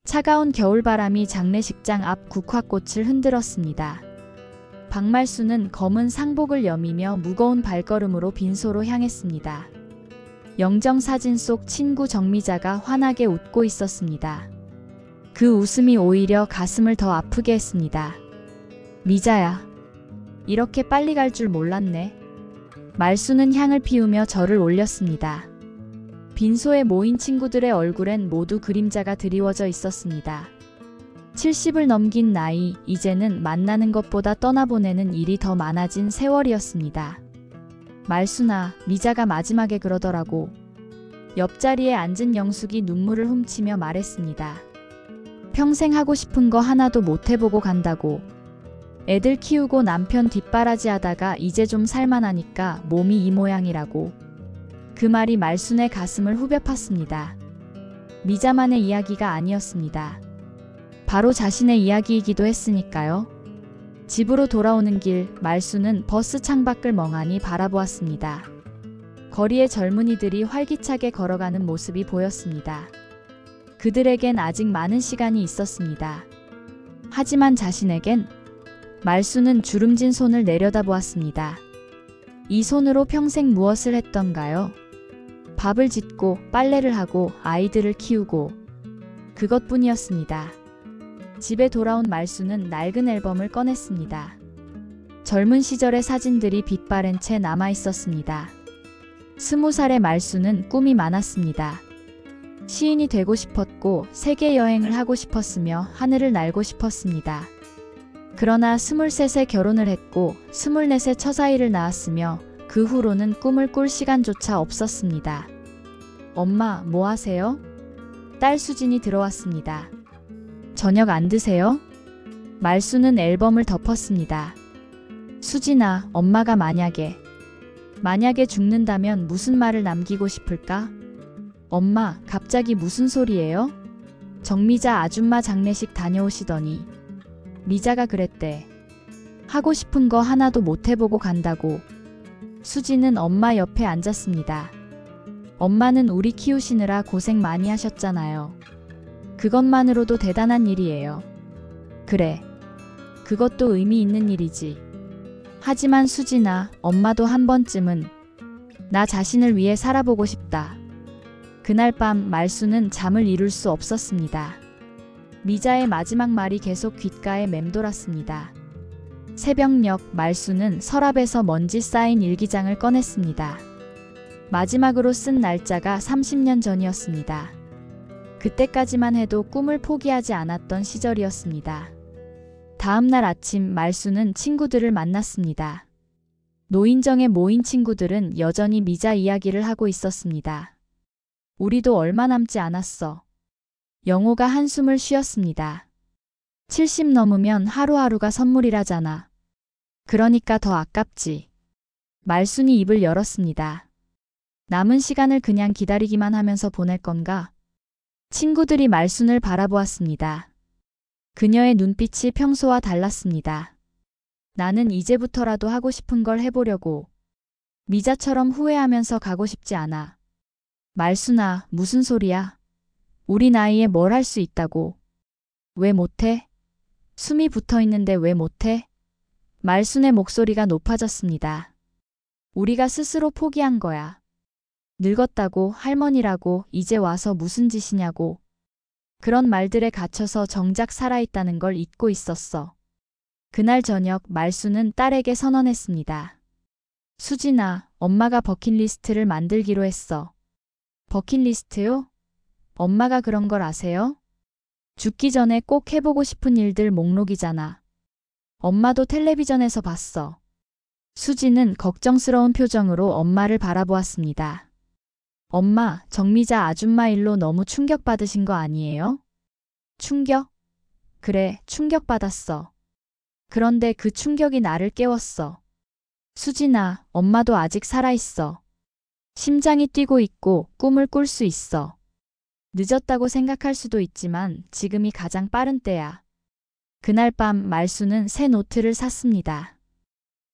차가운 겨울바람이 장례식장 앞 국화꽃을 흔들었습니다. 박말수는 검은 상복을 여미며 무거운 발걸음으로 빈소로 향했습니다. 영정사진 속 친구 정미자가 환하게 웃고 있었습니다. 그 웃음이 오히려 가슴을 더 아프게 했습니다. 미자야, 이렇게 빨리 갈 줄 몰랐네. 말수는 향을 피우며 절을 올렸습니다. 빈소에 모인 친구들의 얼굴엔 모두 그림자가 드리워져 있었습니다. 70을 넘긴 나이, 이제는 만나는 것보다 떠나보내는 일이 더 많아진 세월이었습니다. 말수나, 미자가 마지막에 그러더라고. 옆자리에 앉은 영숙이 눈물을 훔치며 말했습니다. 평생 하고 싶은 거 하나도 못 해보고 간다고. 애들 키우고 남편 뒷바라지 하다가 이제 좀 살만하니까 몸이 이 모양이라고. 그 말이 말순의 가슴을 후벼 팠습니다. 미자만의 이야기가 아니었습니다. 바로 자신의 이야기이기도 했으니까요. 집으로 돌아오는 길, 말수는 버스 창밖을 멍하니 바라보았습니다. 거리에 젊은이들이 활기차게 걸어가는 모습이 보였습니다. 그들에겐 아직 많은 시간이 있었습니다. 하지만 자신에겐 말수는 주름진 손을 내려다보았습니다. 이 손으로 평생 무엇을 했던가요? 밥을 짓고 빨래를 하고 아이들을 키우고 그것뿐이었습니다. 집에 돌아온 말수는 낡은 앨범을 꺼냈습니다. 젊은 시절의 사진들이 빛바랜 채 남아있었습니다. 20살의 말수는 꿈이 많았습니다. 시인이 되고 싶었고 세계 여행을 하고 싶었으며 하늘을 날고 싶었습니다. 그러나 23세 결혼을 했고 24세 처자아이를 낳았으며 그 후로는 꿈을 꿀 시간조차 없었습니다. 엄마, 뭐 하세요? 딸 수진이 들어왔습니다. 저녁 안 드세요? 말수는 앨범을 덮었습니다. 수진아, 엄마가 만약에 죽는다면 무슨 말을 남기고 싶을까? 엄마, 갑자기 무슨 소리예요? 정미자 아줌마 장례식 다녀오시더니 미자가 그랬대. 하고 싶은 거 하나도 못 해보고 간다고. 수지는 엄마 옆에 앉았습니다. 엄마는 우리 키우시느라 고생 많이 하셨잖아요. 그것만으로도 대단한 일이에요. 그래. 그것도 의미 있는 일이지. 하지만 수진아, 엄마도 한 번쯤은 나 자신을 위해 살아보고 싶다. 그날 밤 말수는 잠을 이룰 수 없었습니다. 미자의 마지막 말이 계속 귓가에 맴돌았습니다. 새벽녘 말수는 서랍에서 먼지 쌓인 일기장을 꺼냈습니다. 마지막으로 쓴 날짜가 30년 전이었습니다. 그때까지만 해도 꿈을 포기하지 않았던 시절이었습니다. 다음 날 아침 말수는 친구들을 만났습니다. 노인정에 모인 친구들은 여전히 미자 이야기를 하고 있었습니다. 우리도 얼마 남지 않았어. 영호가 한숨을 쉬었습니다. 70 넘으면 하루하루가 선물이라잖아. 그러니까 더 아깝지. 말순이 입을 열었습니다. 남은 시간을 그냥 기다리기만 하면서 보낼 건가? 친구들이 말순을 바라보았습니다. 그녀의 눈빛이 평소와 달랐습니다. 나는 이제부터라도 하고 싶은 걸 해보려고. 미자처럼 후회하면서 가고 싶지 않아. 말순아, 무슨 소리야? 우리 나이에 뭘 할 수 있다고. 왜 못해? 숨이 붙어 있는데 왜 못해? 말순의 목소리가 높아졌습니다. 우리가 스스로 포기한 거야. 늙었다고, 할머니라고, 이제 와서 무슨 짓이냐고. 그런 말들에 갇혀서 정작 살아있다는 걸 잊고 있었어. 그날 저녁 말수는 딸에게 선언했습니다. 수진아, 엄마가 버킷리스트를 만들기로 했어. 버킷리스트요? 엄마가 그런 걸 아세요? 죽기 전에 꼭 해보고 싶은 일들 목록이잖아. 엄마도 텔레비전에서 봤어. 수진은 걱정스러운 표정으로 엄마를 바라보았습니다. 엄마, 정미자 아줌마 일로 너무 충격받으신 거 아니에요? 충격? 그래, 충격받았어. 그런데 그 충격이 나를 깨웠어. 수진아, 엄마도 아직 살아있어. 심장이 뛰고 있고 꿈을 꿀 수 있어. 늦었다고 생각할 수도 있지만 지금이 가장 빠른 때야. 그날 밤 말수는 새 노트를 샀습니다.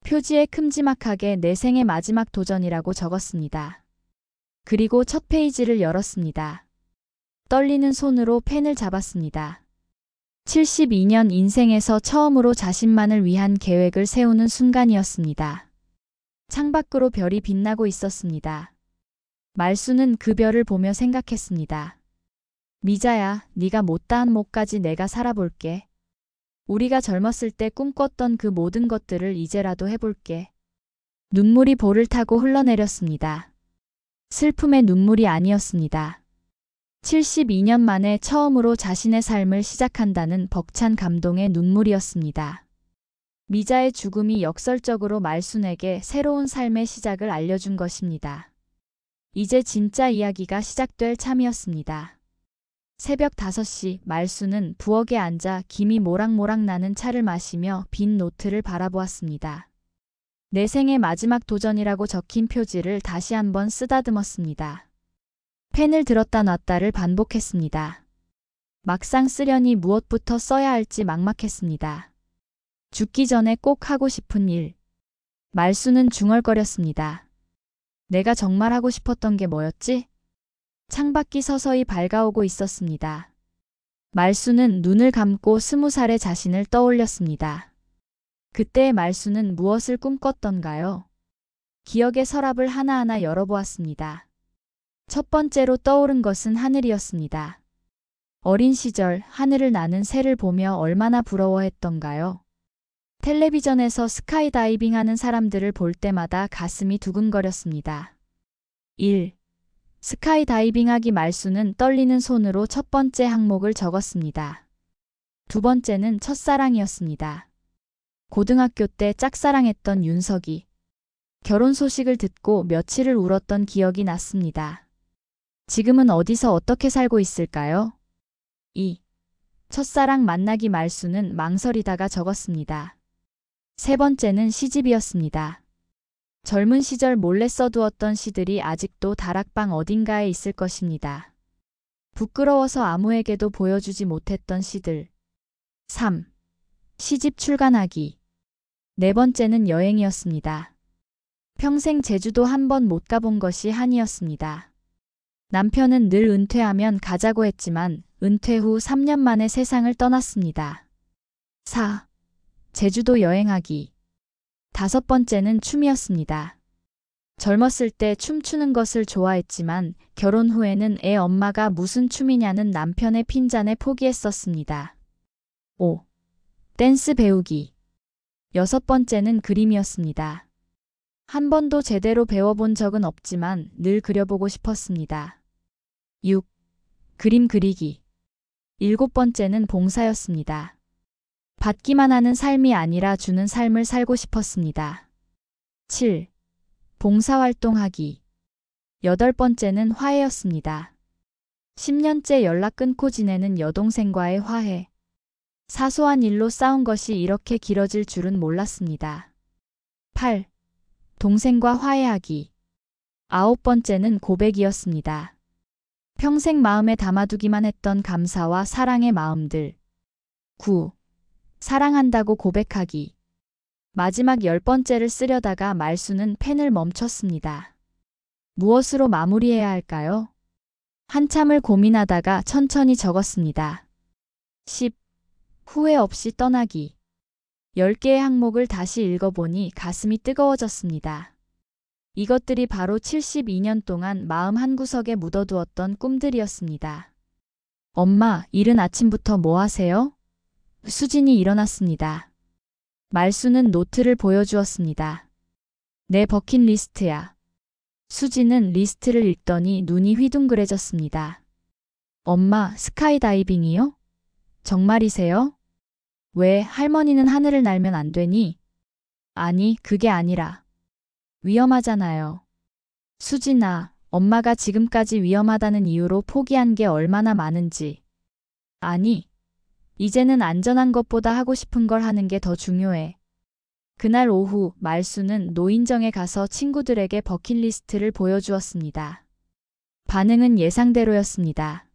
표지에 큼지막하게 내 생의 마지막 도전이라고 적었습니다. 그리고 첫 페이지를 열었습니다. 떨리는 손으로 펜을 잡았습니다. 72년 인생에서 처음으로 자신만을 위한 계획을 세우는 순간이었습니다. 창밖으로 별이 빛나고 있었습니다. 말수는 그 별을 보며 생각했습니다. 미자야, 네가 못다한 목까지 내가 살아볼게. 우리가 젊었을 때 꿈꿨던 그 모든 것들을 이제라도 해볼게. 눈물이 볼을 타고 흘러내렸습니다. 슬픔의 눈물이 아니었습니다. 72년 만에 처음으로 자신의 삶을 시작한다는 벅찬 감동의 눈물이었습니다. 미자의 죽음이 역설적으로 말순에게 새로운 삶의 시작을 알려준 것입니다. 이제 진짜 이야기가 시작될 참이었습니다. 새벽 5시 말순은 부엌에 앉아 김이 모락모락 나는 차를 마시며 빈 노트를 바라보았습니다. 내 생의 마지막 도전이라고 적힌 표지를 다시 한번 쓰다듬었습니다. 펜을 들었다 놨다를 반복했습니다. 막상 쓰려니 무엇부터 써야 할지 막막했습니다. 죽기 전에 꼭 하고 싶은 일. 말수는 중얼거렸습니다. 내가 정말 하고 싶었던 게 뭐였지? 창밖이 서서히 밝아오고 있었습니다. 말수는 눈을 감고 20살의 자신을 떠올렸습니다. 그때의 말수는 무엇을 꿈꿨던가요? 기억의 서랍을 하나하나 열어보았습니다. 첫 번째로 떠오른 것은 하늘이었습니다. 어린 시절 하늘을 나는 새를 보며 얼마나 부러워했던가요? 텔레비전에서 스카이다이빙 하는 사람들을 볼 때마다 가슴이 두근거렸습니다. 1. 스카이다이빙하기 말수는 떨리는 손으로 첫 번째 항목을 적었습니다. 두 번째는 첫사랑이었습니다. 고등학교 때 짝사랑했던 윤석이. 결혼 소식을 듣고 며칠을 울었던 기억이 났습니다. 지금은 어디서 어떻게 살고 있을까요? 2. 첫사랑 만나기 말수는 망설이다가 적었습니다. 세 번째는 시집이었습니다. 젊은 시절 몰래 써두었던 시들이 아직도 다락방 어딘가에 있을 것입니다. 부끄러워서 아무에게도 보여주지 못했던 시들. 3. 시집 출간하기. 네 번째는 여행이었습니다. 평생 제주도 한 번 못 가본 것이 한이었습니다. 남편은 늘 은퇴하면 가자고 했지만 은퇴 후 3년 만에 세상을 떠났습니다. 4. 제주도 여행하기. 다섯 번째는 춤이었습니다. 젊었을 때 춤추는 것을 좋아했지만 결혼 후에는 애 엄마가 무슨 춤이냐는 남편의 핀잔에 포기했었습니다. 5. 댄스 배우기. 여섯 번째는 그림이었습니다. 한 번도 제대로 배워본 적은 없지만 늘 그려보고 싶었습니다. 6. 그림 그리기. 일곱 번째는 봉사였습니다. 받기만 하는 삶이 아니라 주는 삶을 살고 싶었습니다. 7. 봉사활동하기. 여덟 번째는 화해였습니다. 10년째 연락 끊고 지내는 여동생과의 화해. 사소한 일로 싸운 것이 이렇게 길어질 줄은 몰랐습니다. 8. 동생과 화해하기. 아홉 번째는 고백이었습니다. 평생 마음에 담아두기만 했던 감사와 사랑의 마음들. 9. 사랑한다고 고백하기. 마지막 10번째를 쓰려다가 말수는 펜을 멈췄습니다. 무엇으로 마무리해야 할까요? 한참을 고민하다가 천천히 적었습니다. 10. 후회 없이 떠나기. 10개의 항목을 다시 읽어보니 가슴이 뜨거워졌습니다. 이것들이 바로 72년 동안 마음 한구석에 묻어두었던 꿈들이었습니다. 엄마, 이른 아침부터 뭐 하세요? 수진이 일어났습니다. 말수는 노트를 보여주었습니다. 내 버킷리스트야. 수진은 리스트를 읽더니 눈이 휘둥그레졌습니다. 엄마, 스카이다이빙이요? 정말이세요? 왜 할머니는 하늘을 날면 안 되니? 아니, 그게 아니라. 위험하잖아요. 수진아, 엄마가 지금까지 위험하다는 이유로 포기한 게 얼마나 많은지. 아니, 이제는 안전한 것보다 하고 싶은 걸 하는 게 더 중요해. 그날 오후 말수는 노인정에 가서 친구들에게 버킷리스트를 보여주었습니다. 반응은 예상대로였습니다.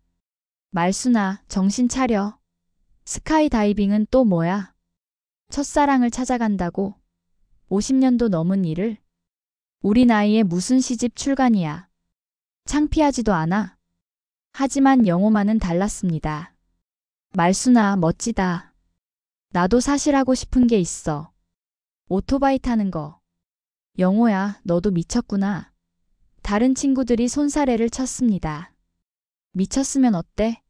말수나, 정신 차려. 스카이다이빙은 또 뭐야? 첫사랑을 찾아간다고? 50년도 넘은 일을? 우리 나이에 무슨 시집 출간이야. 창피하지도 않아? 하지만 영호만은 달랐습니다. 말순아, 멋지다. 나도 사실 하고 싶은 게 있어. 오토바이 타는 거. 영호야, 너도 미쳤구나. 다른 친구들이 손사래를 쳤습니다. 미쳤으면 어때?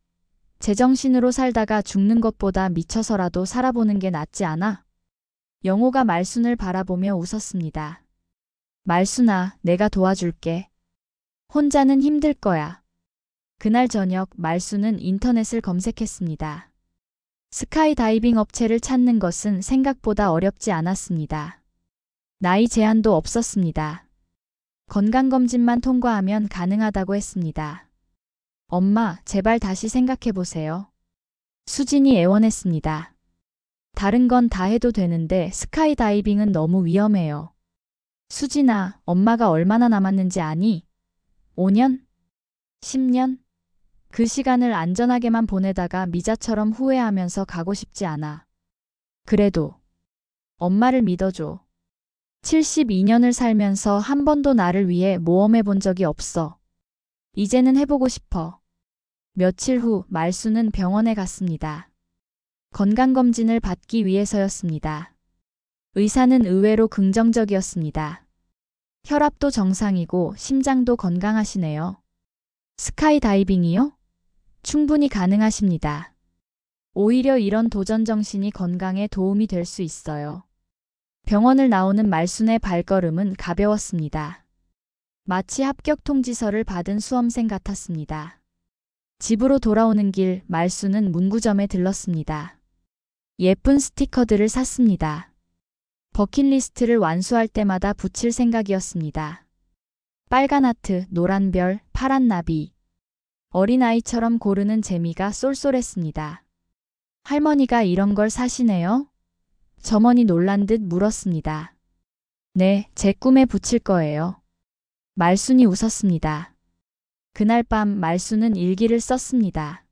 제정신으로 살다가 죽는 것보다 미쳐서라도 살아보는 게 낫지 않아? 영호가 말순을 바라보며 웃었습니다. 말순아, 내가 도와줄게. 혼자는 힘들 거야. 그날 저녁 말순은 인터넷을 검색했습니다. 스카이다이빙 업체를 찾는 것은 생각보다 어렵지 않았습니다. 나이 제한도 없었습니다. 건강검진만 통과하면 가능하다고 했습니다. 엄마, 제발 다시 생각해보세요. 수진이 애원했습니다. 다른 건 다 해도 되는데 스카이다이빙은 너무 위험해요. 수진아, 엄마가 얼마나 남았는지 아니? 5년? 10년? 그 시간을 안전하게만 보내다가 미자처럼 후회하면서 가고 싶지 않아. 그래도 엄마를 믿어줘. 72년을 살면서 한 번도 나를 위해 모험해 본 적이 없어. 이제는 해보고 싶어. 며칠 후 말순은 병원에 갔습니다. 건강검진을 받기 위해서였습니다. 의사는 의외로 긍정적이었습니다. 혈압도 정상이고 심장도 건강하시네요. 스카이다이빙이요? 충분히 가능하십니다. 오히려 이런 도전 정신이 건강에 도움이 될 수 있어요. 병원을 나오는 말순의 발걸음은 가벼웠습니다. 마치 합격 통지서를 받은 수험생 같았습니다. 집으로 돌아오는 길 말순은 문구점에 들렀습니다. 예쁜 스티커들을 샀습니다. 버킷리스트를 완수할 때마다 붙일 생각이었습니다. 빨간 하트, 노란 별, 파란 나비. 어린아이처럼 고르는 재미가 쏠쏠했습니다. 할머니가 이런 걸 사시네요? 점원이 놀란 듯 물었습니다. 네, 제 꿈에 붙일 거예요. 말순이 웃었습니다. 그날 밤 말순은 일기를 썼습니다.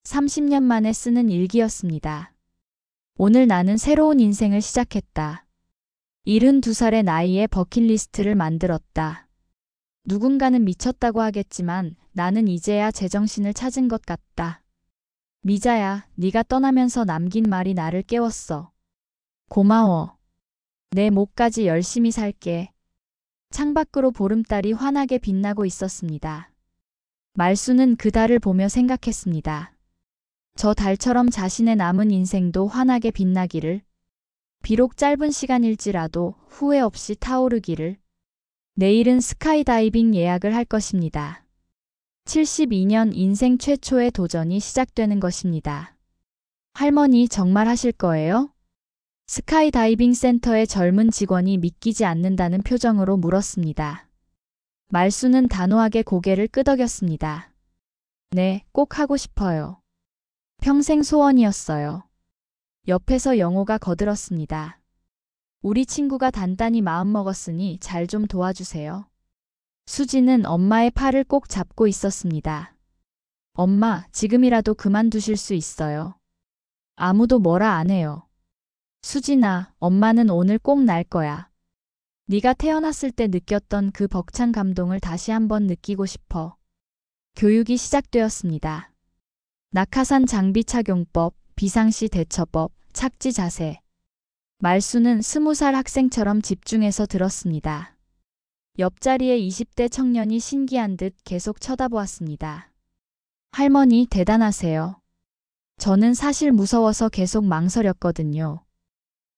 30년 만에 쓰는 일기였습니다. 오늘 나는 새로운 인생을 시작했다. 72살의 나이에 버킷리스트를 만들었다. 누군가는 미쳤다고 하겠지만 나는 이제야 제정신을 찾은 것 같다. 미자야, 네가 떠나면서 남긴 말이 나를 깨웠어. 고마워. 내 목까지 열심히 살게. 창밖으로 보름달이 환하게 빛나고 있었습니다. 말순은 그 달을 보며 생각했습니다. 저 달처럼 자신의 남은 인생도 환하게 빛나기를, 비록 짧은 시간일지라도 후회 없이 타오르기를. 내일은 스카이다이빙 예약을 할 것입니다. 72년 인생 최초의 도전이 시작되는 것입니다. 할머니 정말 하실 거예요? 스카이다이빙 센터의 젊은 직원이 믿기지 않는다는 표정으로 물었습니다. 말순은 단호하게 고개를 끄덕였습니다. 네, 꼭 하고 싶어요. 평생 소원이었어요. 옆에서 영호가 거들었습니다. 우리 친구가 단단히 마음먹었으니 잘 좀 도와주세요. 수지는 엄마의 팔을 꼭 잡고 있었습니다. 엄마, 지금이라도 그만두실 수 있어요. 아무도 뭐라 안 해요. 수진아, 엄마는 오늘 꼭 날 거야. 네가 태어났을 때 느꼈던 그 벅찬 감동을 다시 한번 느끼고 싶어. 교육이 시작되었습니다. 낙하산 장비 착용법, 비상시 대처법, 착지 자세. 말순은 20살 학생처럼 집중해서 들었습니다. 옆자리에 20대 청년이 신기한 듯 계속 쳐다보았습니다. 할머니 대단하세요. 저는 사실 무서워서 계속 망설였거든요.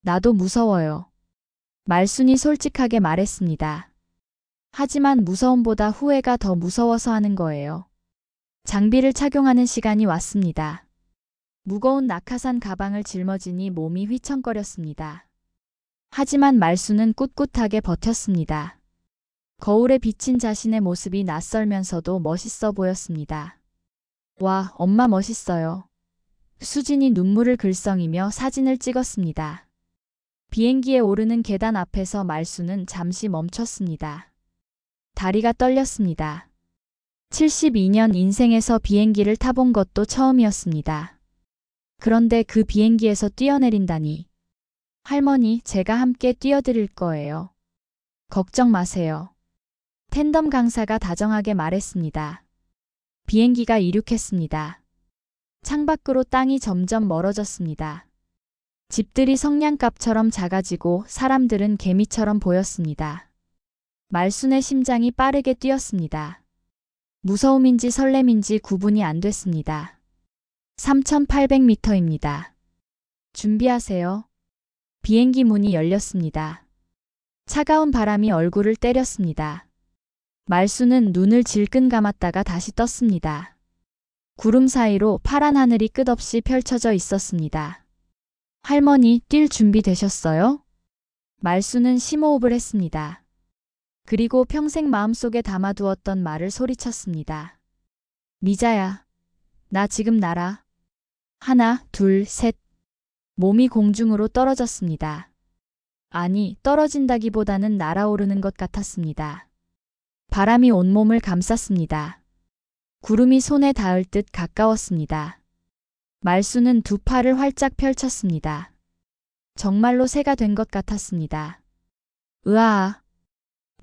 나도 무서워요. 말순이 솔직하게 말했습니다. 하지만 무서움보다 후회가 더 무서워서 하는 거예요. 장비를 착용하는 시간이 왔습니다. 무거운 낙하산 가방을 짊어지니 몸이 휘청거렸습니다. 하지만 말순은 꿋꿋하게 버텼습니다. 거울에 비친 자신의 모습이 낯설면서도 멋있어 보였습니다. 와, 엄마 멋있어요. 수진이 눈물을 글썽이며 사진을 찍었습니다. 비행기에 오르는 계단 앞에서 말순은 잠시 멈췄습니다. 다리가 떨렸습니다. 72년 인생에서 비행기를 타본 것도 처음이었습니다. 그런데 그 비행기에서 뛰어내린다니. 할머니, 제가 함께 뛰어드릴 거예요. 걱정 마세요. 텐덤 강사가 다정하게 말했습니다. 비행기가 이륙했습니다. 창밖으로 땅이 점점 멀어졌습니다. 집들이 성냥갑처럼 작아지고 사람들은 개미처럼 보였습니다. 말순의 심장이 빠르게 뛰었습니다. 무서움인지 설렘인지 구분이 안 됐습니다. 3,800m입니다. 준비하세요. 비행기 문이 열렸습니다. 차가운 바람이 얼굴을 때렸습니다. 말순은 눈을 질끈 감았다가 다시 떴습니다. 구름 사이로 파란 하늘이 끝없이 펼쳐져 있었습니다. 할머니, 뛸 준비 되셨어요? 말순은 심호흡을 했습니다. 그리고 평생 마음속에 담아두었던 말을 소리쳤습니다. 미자야, 나 지금 날아. 하나, 둘, 셋. 몸이 공중으로 떨어졌습니다. 아니, 떨어진다기보다는 날아오르는 것 같았습니다. 바람이 온몸을 감쌌습니다. 구름이 손에 닿을 듯 가까웠습니다. 말순은 두 팔을 활짝 펼쳤습니다. 정말로 새가 된 것 같았습니다. 으아!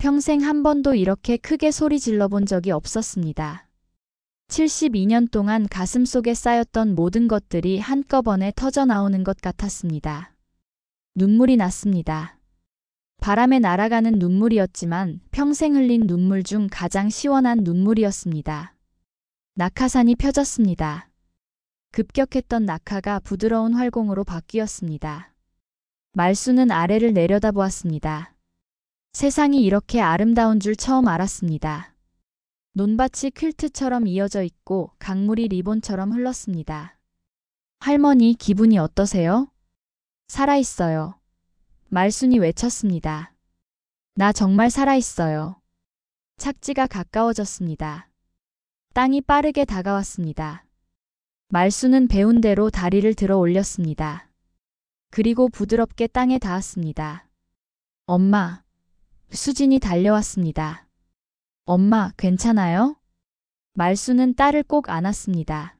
평생 한 번도 이렇게 크게 소리 질러본 적이 없었습니다. 72년 동안 가슴속에 쌓였던 모든 것들이 한꺼번에 터져 나오는 것 같았습니다. 눈물이 났습니다. 바람에 날아가는 눈물이었지만 평생 흘린 눈물 중 가장 시원한 눈물이었습니다. 낙하산이 펴졌습니다. 급격했던 낙하가 부드러운 활공으로 바뀌었습니다. 말순은 아래를 내려다보았습니다. 세상이 이렇게 아름다운 줄 처음 알았습니다. 논밭이 퀼트처럼 이어져 있고 강물이 리본처럼 흘렀습니다. 할머니, 기분이 어떠세요? 살아있어요. 말순이 외쳤습니다. 나 정말 살아있어요. 착지가 가까워졌습니다. 땅이 빠르게 다가왔습니다. 말순은 배운 대로 다리를 들어 올렸습니다. 그리고 부드럽게 땅에 닿았습니다. 엄마. 수진이 달려왔습니다. 엄마, 괜찮아요? 말순은 딸을 꼭 안았습니다.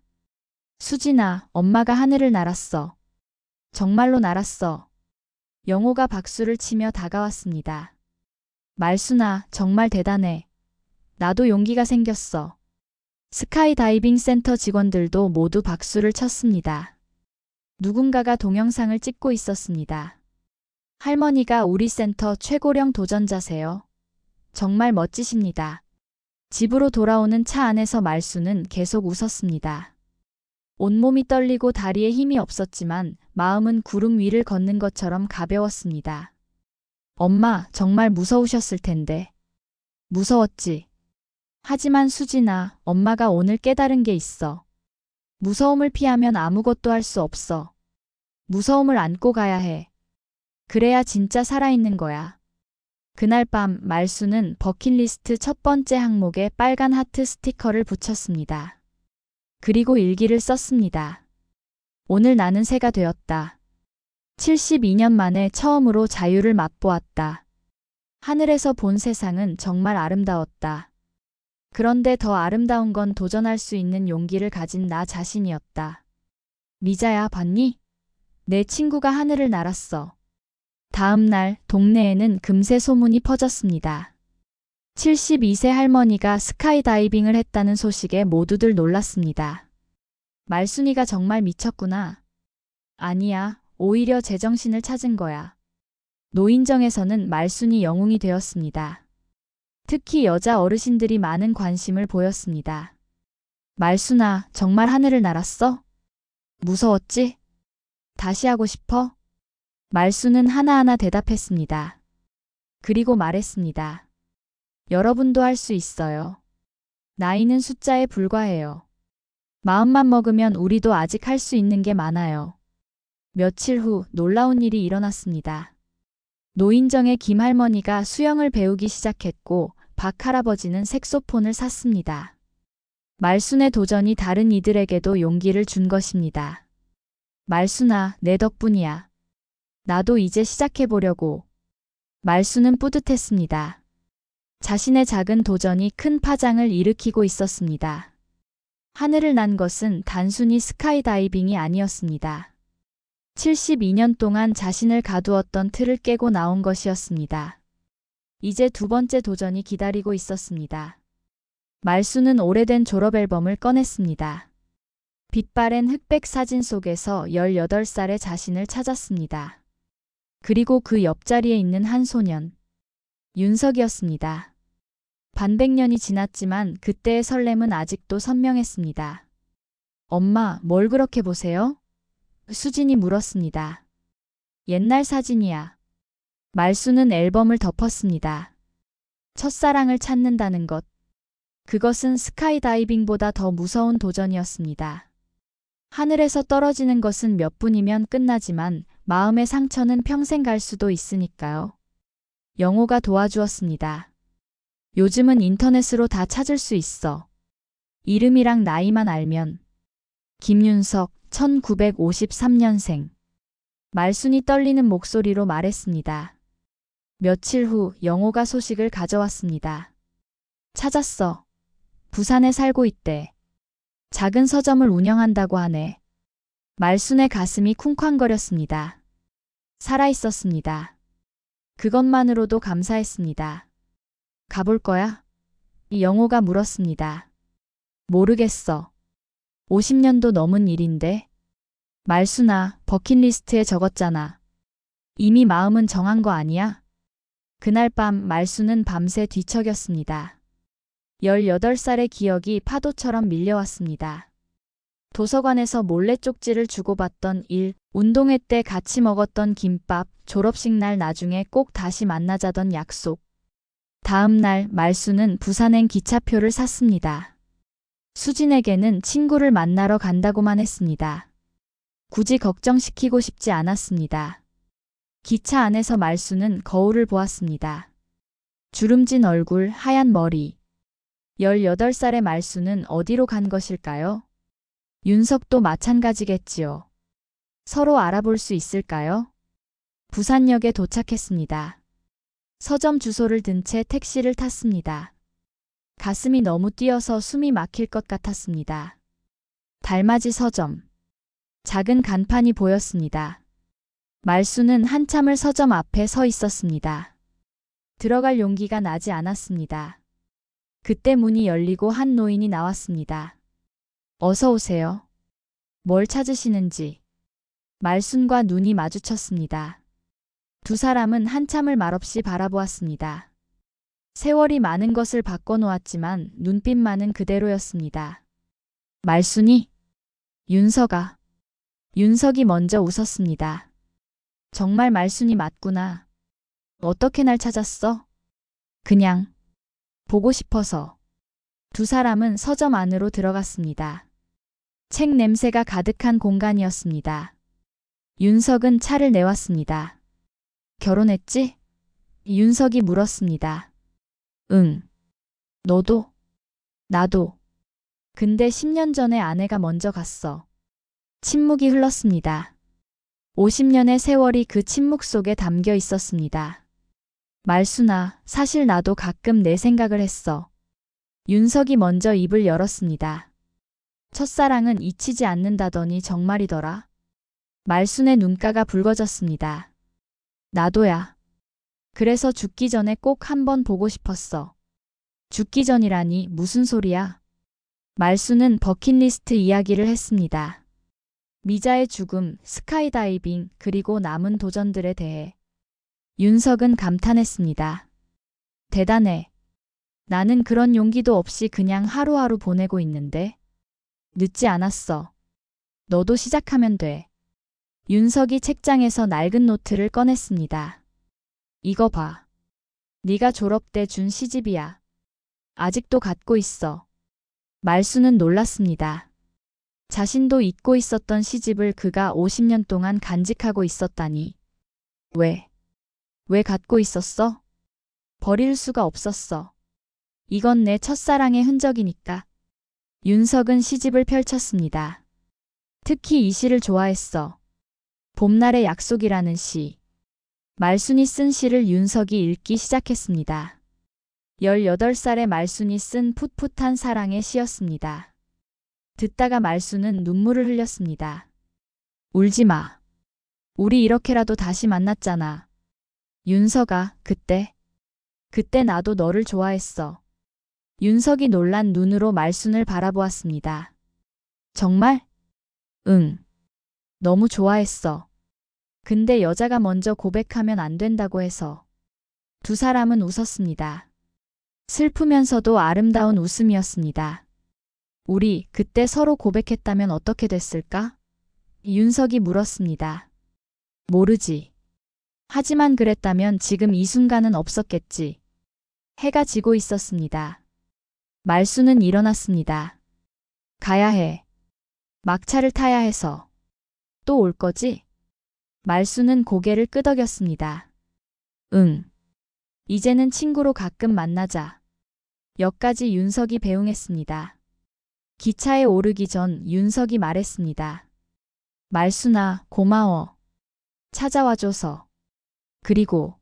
수진아, 엄마가 하늘을 날았어. 정말로 날았어. 영호가 박수를 치며 다가왔습니다. 말순아, 정말 대단해. 나도 용기가 생겼어. 스카이다이빙 센터 직원들도 모두 박수를 쳤습니다. 누군가가 동영상을 찍고 있었습니다. 할머니가 우리 센터 최고령 도전자세요. 정말 멋지십니다. 집으로 돌아오는 차 안에서 말순은 계속 웃었습니다. 온몸이 떨리고 다리에 힘이 없었지만 마음은 구름 위를 걷는 것처럼 가벼웠습니다. 엄마, 정말 무서우셨을 텐데. 무서웠지. 하지만 수진아, 엄마가 오늘 깨달은 게 있어. 무서움을 피하면 아무것도 할 수 없어. 무서움을 안고 가야 해. 그래야 진짜 살아있는 거야. 그날 밤 말순은 버킷리스트 첫 번째 항목에 빨간 하트 스티커를 붙였습니다. 그리고 일기를 썼습니다. 오늘 나는 새가 되었다. 72년 만에 처음으로 자유를 맛보았다. 하늘에서 본 세상은 정말 아름다웠다. 그런데 더 아름다운 건 도전할 수 있는 용기를 가진 나 자신이었다. 미자야, 봤니? 내 친구가 하늘을 날았어. 다음 날 동네에는 금세 소문이 퍼졌습니다. 72세 할머니가 스카이다이빙을 했다는 소식에 모두들 놀랐습니다. 말순이가 정말 미쳤구나. 아니야, 오히려 제정신을 찾은 거야. 노인정에서는 말순이 영웅이 되었습니다. 특히 여자 어르신들이 많은 관심을 보였습니다. 말순아, 정말 하늘을 날았어? 무서웠지? 다시 하고 싶어? 말순은 하나하나 대답했습니다. 그리고 말했습니다. 여러분도 할 수 있어요. 나이는 숫자에 불과해요. 마음만 먹으면 우리도 아직 할 수 있는 게 많아요. 며칠 후 놀라운 일이 일어났습니다. 노인정의 김할머니가 수영을 배우기 시작했고 박 할아버지는 색소폰을 샀습니다. 말순의 도전이 다른 이들에게도 용기를 준 것입니다. 말순아, 내 덕분이야. 나도 이제 시작해보려고. 말순은 뿌듯했습니다. 자신의 작은 도전이 큰 파장을 일으키고 있었습니다. 하늘을 난 것은 단순히 스카이다이빙이 아니었습니다. 72년 동안 자신을 가두었던 틀을 깨고 나온 것이었습니다. 이제 두 번째 도전이 기다리고 있었습니다. 말수는 오래된 졸업앨범을 꺼냈습니다. 빛바랜 흑백 사진 속에서 18살의 자신을 찾았습니다. 그리고 그 옆자리에 있는 한 소년, 윤석이었습니다. 반백년이 지났지만 그때의 설렘은 아직도 선명했습니다. 엄마, 뭘 그렇게 보세요? 수진이 물었습니다. 옛날 사진이야. 말수는 앨범을 덮었습니다. 첫사랑을 찾는다는 것. 그것은 스카이다이빙보다 더 무서운 도전이었습니다. 하늘에서 떨어지는 것은 몇 분이면 끝나지만 마음의 상처는 평생 갈 수도 있으니까요. 영호가 도와주었습니다. 요즘은 인터넷으로 다 찾을 수 있어. 이름이랑 나이만 알면. 김윤석, 1953년생. 말순이 떨리는 목소리로 말했습니다. 며칠 후 영호가 소식을 가져왔습니다. 찾았어. 부산에 살고 있대. 작은 서점을 운영한다고 하네. 말순의 가슴이 쿵쾅거렸습니다. 살아있었습니다. 그것만으로도 감사했습니다. 가볼 거야? 영호가 물었습니다. 모르겠어. 50년도 넘은 일인데. 말순아, 버킷리스트에 적었잖아. 이미 마음은 정한 거 아니야? 그날 밤 말순은 밤새 뒤척였습니다. 18살의 기억이 파도처럼 밀려왔습니다. 도서관에서 몰래 쪽지를 주고받던 일, 운동회 때 같이 먹었던 김밥, 졸업식 날 나중에 꼭 다시 만나자던 약속. 다음 날 말순은 부산행 기차표를 샀습니다. 수진에게는 친구를 만나러 간다고만 했습니다. 굳이 걱정시키고 싶지 않았습니다. 기차 안에서 말순은 거울을 보았습니다. 주름진 얼굴, 하얀 머리. 18살의 말순은 어디로 간 것일까요? 윤석도 마찬가지겠지요. 서로 알아볼 수 있을까요? 부산역에 도착했습니다. 서점 주소를 든 채 택시를 탔습니다. 가슴이 너무 뛰어서 숨이 막힐 것 같았습니다. 달맞이 서점. 작은 간판이 보였습니다. 말수는 한참을 서점 앞에 서 있었습니다. 들어갈 용기가 나지 않았습니다. 그때 문이 열리고 한 노인이 나왔습니다. 어서 오세요. 뭘 찾으시는지. 말순과 눈이 마주쳤습니다. 두 사람은 한참을 말없이 바라보았습니다. 세월이 많은 것을 바꿔놓았지만 눈빛만은 그대로였습니다. 말순이? 윤석아. 윤석이 먼저 웃었습니다. 정말 말순이 맞구나. 어떻게 날 찾았어? 그냥 보고 싶어서. 두 사람은 서점 안으로 들어갔습니다. 책 냄새가 가득한 공간이었습니다. 윤석은 차를 내왔습니다. 결혼했지? 윤석이 물었습니다. 응. 너도? 나도. 근데 10년 전에 아내가 먼저 갔어. 침묵이 흘렀습니다. 50년의 세월이 그 침묵 속에 담겨 있었습니다. 말순아, 사실 나도 가끔 내 생각을 했어. 윤석이 먼저 입을 열었습니다. 첫사랑은 잊히지 않는다더니 정말이더라. 말순의 눈가가 붉어졌습니다. 나도야. 그래서 죽기 전에 꼭 한번 보고 싶었어. 죽기 전이라니 무슨 소리야? 말순은 버킷리스트 이야기를 했습니다. 미자의 죽음, 스카이다이빙, 그리고 남은 도전들에 대해. 윤석은 감탄했습니다. 대단해. 나는 그런 용기도 없이 그냥 하루하루 보내고 있는데. 늦지 않았어. 너도 시작하면 돼. 윤석이 책장에서 낡은 노트를 꺼냈습니다. 이거 봐. 네가 졸업 때 준 시집이야. 아직도 갖고 있어. 말수는 놀랐습니다. 자신도 잊고 있었던 시집을 그가 50년 동안 간직하고 있었다니. 왜 갖고 있었어? 버릴 수가 없었어. 이건 내 첫사랑의 흔적이니까. 윤석은 시집을 펼쳤습니다. 특히 이 시를 좋아했어. 봄날의 약속이라는 시. 말순이 쓴 시를 윤석이 읽기 시작했습니다. 18살의 말순이 쓴 풋풋한 사랑의 시였습니다. 듣다가 말순은 눈물을 흘렸습니다. 울지 마. 우리 이렇게라도 다시 만났잖아. 윤석아, 그때 나도 너를 좋아했어. 윤석이 놀란 눈으로 말순을 바라보았습니다. 정말? 응. 너무 좋아했어. 근데 여자가 먼저 고백하면 안 된다고 해서. 두 사람은 웃었습니다. 슬프면서도 아름다운 웃음이었습니다. 우리 그때 서로 고백했다면 어떻게 됐을까? 윤석이 물었습니다. 모르지. 하지만 그랬다면 지금 이 순간은 없었겠지. 해가 지고 있었습니다. 말순은 일어났습니다. 가야 해. 막차를 타야 해서. 또 올 거지? 말순은 고개를 끄덕였습니다. 응. 이제는 친구로 가끔 만나자. 역까지 윤석이 배웅했습니다. 기차에 오르기 전 윤석이 말했습니다. 말순아, 고마워. 찾아와줘서. 그리고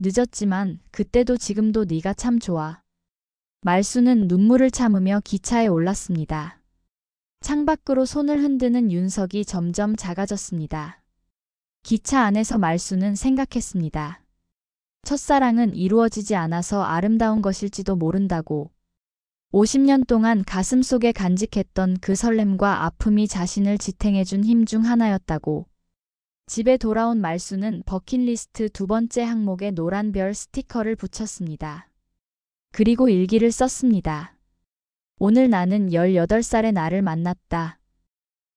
늦었지만 그때도 지금도 네가 참 좋아. 말순은 눈물을 참으며 기차에 올랐습니다. 창밖으로 손을 흔드는 윤석이 점점 작아졌습니다. 기차 안에서 말순은 생각했습니다. 첫사랑은 이루어지지 않아서 아름다운 것일지도 모른다고. 50년 동안 가슴속에 간직했던 그 설렘과 아픔이 자신을 지탱해준 힘 중 하나였다고. 집에 돌아온 말순은 버킷리스트 두 번째 항목에 노란 별 스티커를 붙였습니다. 그리고 일기를 썼습니다. 오늘 나는 18살의 나를 만났다.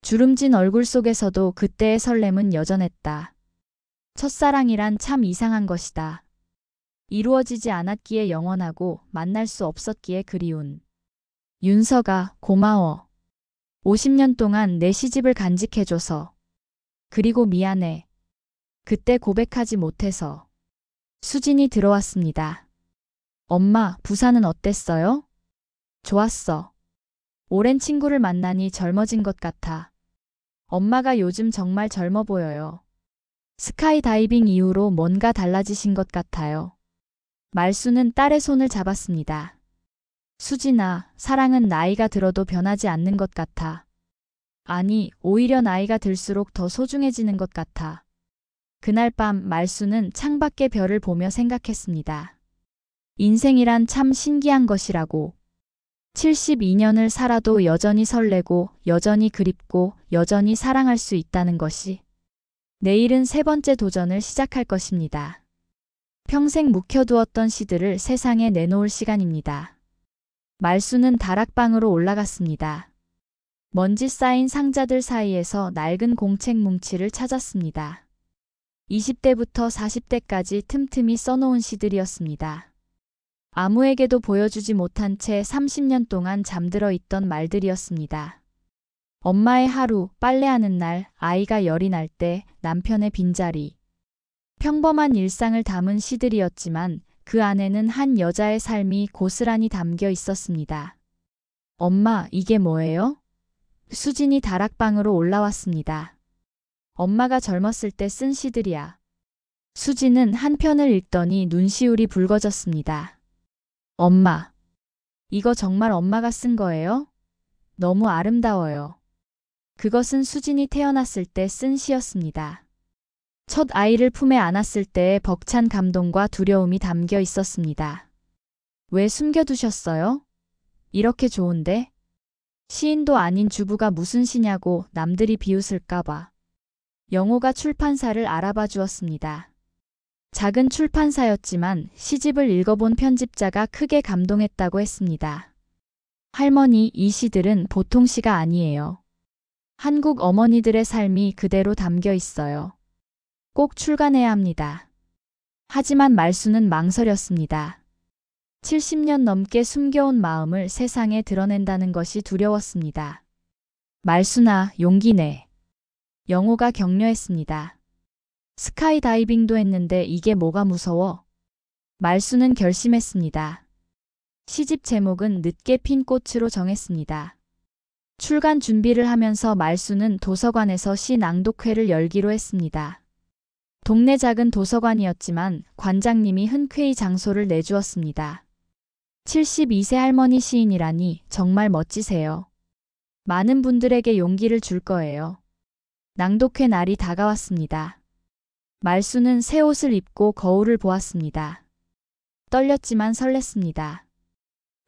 주름진 얼굴 속에서도 그때의 설렘은 여전했다. 첫사랑이란 참 이상한 것이다. 이루어지지 않았기에 영원하고 만날 수 없었기에 그리운. 윤서가 고마워. 50년 동안 내 시집을 간직해줘서. 그리고 미안해. 그때 고백하지 못해서. 수진이 들어왔습니다. 엄마, 부산은 어땠어요? 좋았어. 오랜 친구를 만나니 젊어진 것 같아. 엄마가 요즘 정말 젊어 보여요. 스카이다이빙 이후로 뭔가 달라지신 것 같아요. 말순은 딸의 손을 잡았습니다. 수진아, 사랑은 나이가 들어도 변하지 않는 것 같아. 아니, 오히려 나이가 들수록 더 소중해지는 것 같아. 그날 밤 말순은 창밖의 별을 보며 생각했습니다. 인생이란 참 신기한 것이라고. 72년을 살아도 여전히 설레고, 여전히 그립고, 여전히 사랑할 수 있다는 것이. 내일은 세 번째 도전을 시작할 것입니다. 평생 묵혀두었던 시들을 세상에 내놓을 시간입니다. 말순은 다락방으로 올라갔습니다. 먼지 쌓인 상자들 사이에서 낡은 공책 뭉치를 찾았습니다. 20대부터 40대까지 틈틈이 써놓은 시들이었습니다. 아무에게도 보여주지 못한 채 30년 동안 잠들어 있던 말들이었습니다. 엄마의 하루, 빨래하는 날, 아이가 열이 날 때, 남편의 빈자리. 평범한 일상을 담은 시들이었지만 그 안에는 한 여자의 삶이 고스란히 담겨 있었습니다. 엄마, 이게 뭐예요? 수진이 다락방으로 올라왔습니다. 엄마가 젊었을 때 쓴 시들이야. 수진은 한 편을 읽더니 눈시울이 붉어졌습니다. 엄마, 이거 정말 엄마가 쓴 거예요? 너무 아름다워요. 그것은 수진이 태어났을 때 쓴 시였습니다. 첫 아이를 품에 안았을 때의 벅찬 감동과 두려움이 담겨 있었습니다. 왜 숨겨두셨어요? 이렇게 좋은데? 시인도 아닌 주부가 무슨 시냐고 남들이 비웃을까봐. 영호가 출판사를 알아봐 주었습니다. 작은 출판사였지만 시집을 읽어본 편집자가 크게 감동했다고 했습니다. 할머니, 이 시들은 보통 시가 아니에요. 한국 어머니들의 삶이 그대로 담겨 있어요. 꼭 출간해야 합니다. 하지만 말순은 망설였습니다. 70년 넘게 숨겨온 마음을 세상에 드러낸다는 것이 두려웠습니다. 말순아, 용기 내. 영호가 격려했습니다. 스카이다이빙도 했는데 이게 뭐가 무서워? 말순은 결심했습니다. 시집 제목은 늦게 핀 꽃으로 정했습니다. 출간 준비를 하면서 말순은 도서관에서 시 낭독회를 열기로 했습니다. 동네 작은 도서관이었지만 관장님이 흔쾌히 장소를 내주었습니다. 72세 할머니 시인이라니 정말 멋지세요. 많은 분들에게 용기를 줄 거예요. 낭독회 날이 다가왔습니다. 말순은 새 옷을 입고 거울을 보았습니다. 떨렸지만 설렜습니다.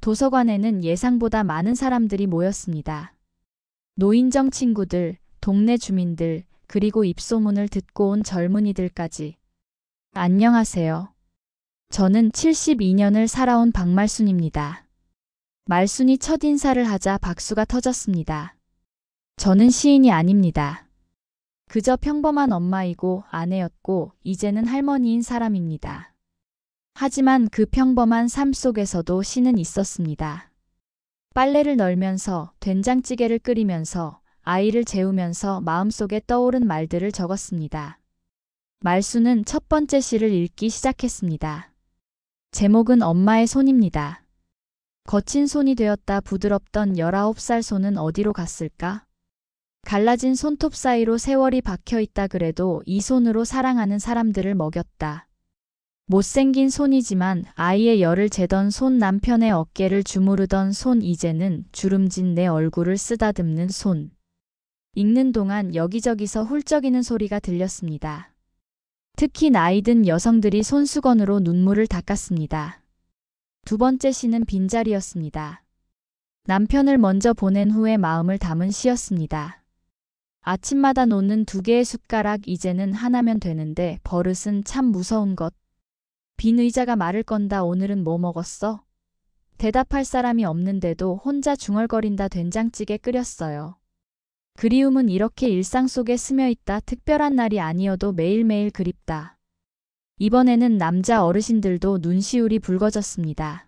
도서관에는 예상보다 많은 사람들이 모였습니다. 노인정 친구들, 동네 주민들, 그리고 입소문을 듣고 온 젊은이들까지. 안녕하세요. 저는 72년을 살아온 박말순입니다. 말순이 첫 인사를 하자 박수가 터졌습니다. 저는 시인이 아닙니다. 그저 평범한 엄마이고 아내였고 이제는 할머니인 사람입니다. 하지만 그 평범한 삶 속에서도 시는 있었습니다. 빨래를 널면서, 된장찌개를 끓이면서, 아이를 재우면서 마음속에 떠오른 말들을 적었습니다. 말수는 첫 번째 시를 읽기 시작했습니다. 제목은 엄마의 손입니다. 거친 손이 되었다 부드럽던 19살 손은 어디로 갔을까? 갈라진 손톱 사이로 세월이 박혀있다 그래도 이 손으로 사랑하는 사람들을 먹였다. 못생긴 손이지만 아이의 열을 재던 손, 남편의 어깨를 주무르던 손, 이제는 주름진 내 얼굴을 쓰다듬는 손. 읽는 동안 여기저기서 훌쩍이는 소리가 들렸습니다. 특히 나이 든 여성들이 손수건으로 눈물을 닦았습니다. 두 번째 시는 빈자리였습니다. 남편을 먼저 보낸 후에 마음을 담은 시였습니다. 아침마다 놓는 2개의 숟가락 이제는 하나면 되는데 버릇은 참 무서운 것. 빈 의자가 말을 건다. 오늘은 뭐 먹었어? 대답할 사람이 없는데도 혼자 중얼거린다. 된장찌개 끓였어요. 그리움은 이렇게 일상 속에 스며있다. 특별한 날이 아니어도 매일매일 그립다. 이번에는 남자 어르신들도 눈시울이 붉어졌습니다.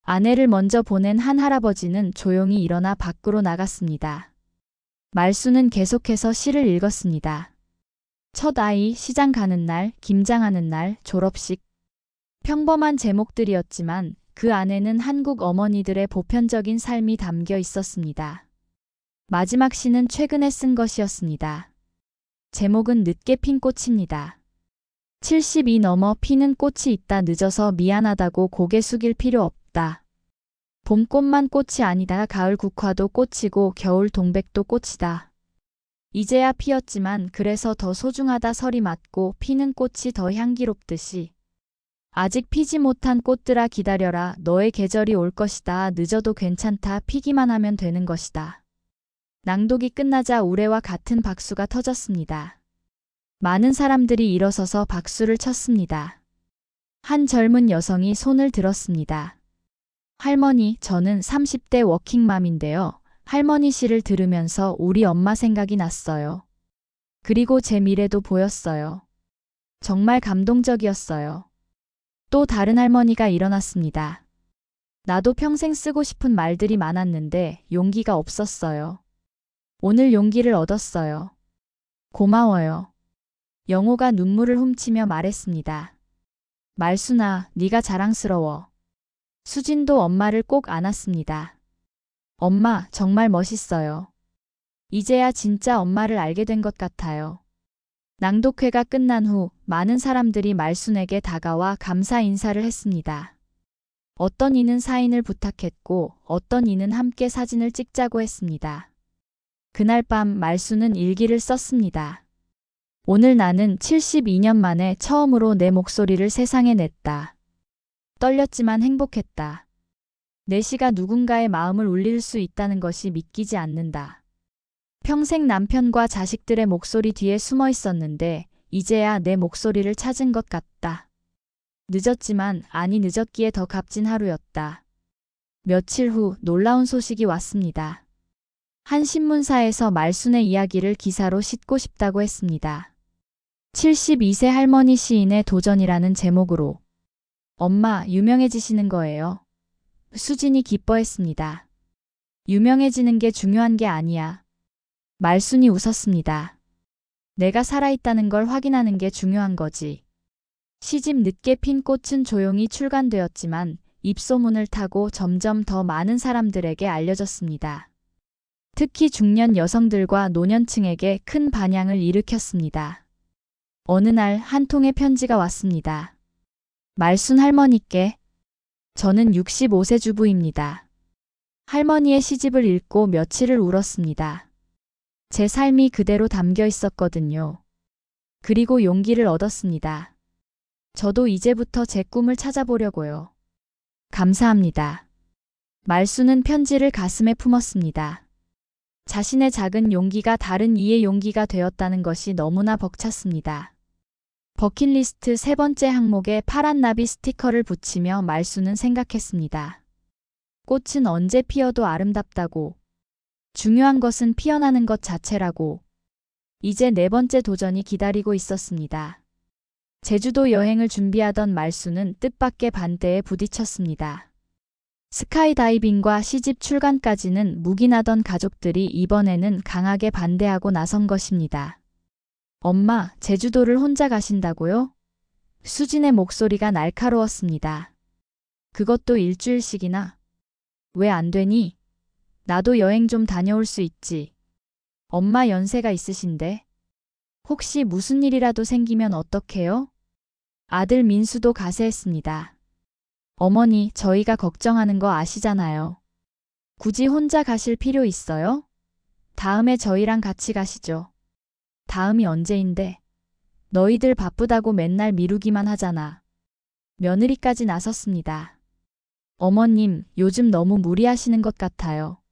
아내를 먼저 보낸 한 할아버지는 조용히 일어나 밖으로 나갔습니다. 말수는 계속해서 시를 읽었습니다. 첫 아이, 시장 가는 날, 김장하는 날, 졸업식. 평범한 제목들이었지만 그 안에는 한국 어머니들의 보편적인 삶이 담겨 있었습니다. 마지막 시는 최근에 쓴 것이었습니다. 제목은 늦게 핀 꽃입니다. 70이 넘어 피는 꽃이 있다. 늦어서 미안하다고 고개 숙일 필요 없다. 봄꽃만 꽃이 아니다. 가을 국화도 꽃이고 겨울 동백도 꽃이다. 이제야 피었지만 그래서 더 소중하다. 설이 맞고 피는 꽃이 더 향기롭듯이. 아직 피지 못한 꽃들아 기다려라. 너의 계절이 올 것이다. 늦어도 괜찮다. 피기만 하면 되는 것이다. 낭독이 끝나자 우레와 같은 박수가 터졌습니다. 많은 사람들이 일어서서 박수를 쳤습니다. 한 젊은 여성이 손을 들었습니다. 할머니, 저는 30대 워킹맘인데요. 할머니 시를 들으면서 우리 엄마 생각이 났어요. 그리고 제 미래도 보였어요. 정말 감동적이었어요. 또 다른 할머니가 일어났습니다. 나도 평생 쓰고 싶은 말들이 많았는데 용기가 없었어요. 오늘 용기를 얻었어요. 고마워요. 영호가 눈물을 훔치며 말했습니다. 말순아, 네가 자랑스러워. 수진도 엄마를 꼭 안았습니다. 엄마, 정말 멋있어요. 이제야 진짜 엄마를 알게 된 것 같아요. 낭독회가 끝난 후 많은 사람들이 말순에게 다가와 감사 인사를 했습니다. 어떤 이는 사인을 부탁했고 어떤 이는 함께 사진을 찍자고 했습니다. 그날 밤 말순은 일기를 썼습니다. 오늘 나는 72년 만에 처음으로 내 목소리를 세상에 냈다. 떨렸지만 행복했다. 내 시가 누군가의 마음을 울릴 수 있다는 것이 믿기지 않는다. 평생 남편과 자식들의 목소리 뒤에 숨어 있었는데 이제야 내 목소리를 찾은 것 같다. 늦었지만 아니 늦었기에 더 값진 하루였다. 며칠 후 놀라운 소식이 왔습니다. 한 신문사에서 말순의 이야기를 기사로 싣고 싶다고 했습니다. 72세 할머니 시인의 도전이라는 제목으로. 엄마, 유명해지시는 거예요. 수진이 기뻐했습니다. 유명해지는 게 중요한 게 아니야. 말순이 웃었습니다. 내가 살아있다는 걸 확인하는 게 중요한 거지. 시집 늦게 핀 꽃은 조용히 출간되었지만 입소문을 타고 점점 더 많은 사람들에게 알려졌습니다. 특히 중년 여성들과 노년층에게 큰 반향을 일으켰습니다. 어느 날 한 통의 편지가 왔습니다. 말순 할머니께. 저는 65세 주부입니다. 할머니의 시집을 읽고 며칠을 울었습니다. 제 삶이 그대로 담겨 있었거든요. 그리고 용기를 얻었습니다. 저도 이제부터 제 꿈을 찾아보려고요. 감사합니다. 말수는 편지를 가슴에 품었습니다. 자신의 작은 용기가 다른 이의 용기가 되었다는 것이 너무나 벅찼습니다. 버킷리스트 세 번째 항목에 파란 나비 스티커를 붙이며 말수는 생각했습니다. 꽃은 언제 피어도 아름답다고. 중요한 것은 피어나는 것 자체라고. 이제 네 번째 도전이 기다리고 있었습니다. 제주도 여행을 준비하던 말수는 뜻밖의 반대에 부딪혔습니다. 스카이다이빙과 시집 출간까지는 묵인하던 가족들이 이번에는 강하게 반대하고 나선 것입니다. 엄마, 제주도를 혼자 가신다고요? 수진의 목소리가 날카로웠습니다. 그것도 일주일씩이나. 왜 안 되니? 나도 여행 좀 다녀올 수 있지. 엄마 연세가 있으신데. 혹시 무슨 일이라도 생기면 어떡해요? 아들 민수도 가세했습니다. 어머니, 저희가 걱정하는 거 아시잖아요. 굳이 혼자 가실 필요 있어요? 다음에 저희랑 같이 가시죠. 다음이 언제인데? 너희들 바쁘다고 맨날 미루기만 하잖아. 며느리까지 나섰습니다. 어머님, 요즘 너무 무리하시는 것 같아요.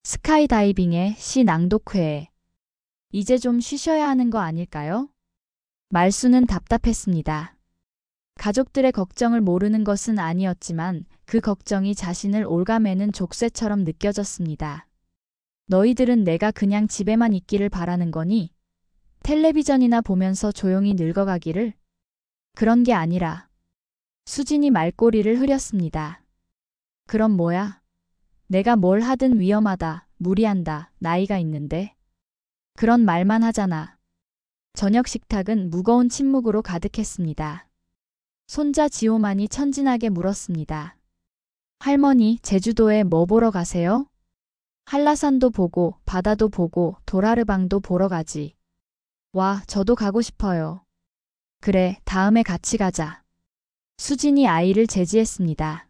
스카이다이빙에 시 낭독회에. 이제 좀 쉬셔야 하는 거 아닐까요? 말수는 답답했습니다. 가족들의 걱정을 모르는 것은 아니었지만 그 걱정이 자신을 올가매는 족쇄처럼 느껴졌습니다. 너희들은 내가 그냥 집에만 있기를 바라는 거니? 텔레비전이나 보면서 조용히 늙어가기를? 그런 게 아니라. 수진이 말꼬리를 흐렸습니다. 그럼 뭐야? 내가 뭘 하든 위험하다, 무리한다, 나이가 있는데. 그런 말만 하잖아. 저녁 식탁은 무거운 침묵으로 가득했습니다. 손자 지호만이 천진하게 물었습니다. 할머니, 제주도에 뭐 보러 가세요? 한라산도 보고, 바다도 보고, 도라르방도 보러 가지. 와, 저도 가고 싶어요. 그래, 다음에 같이 가자. 수진이 아이를 제지했습니다.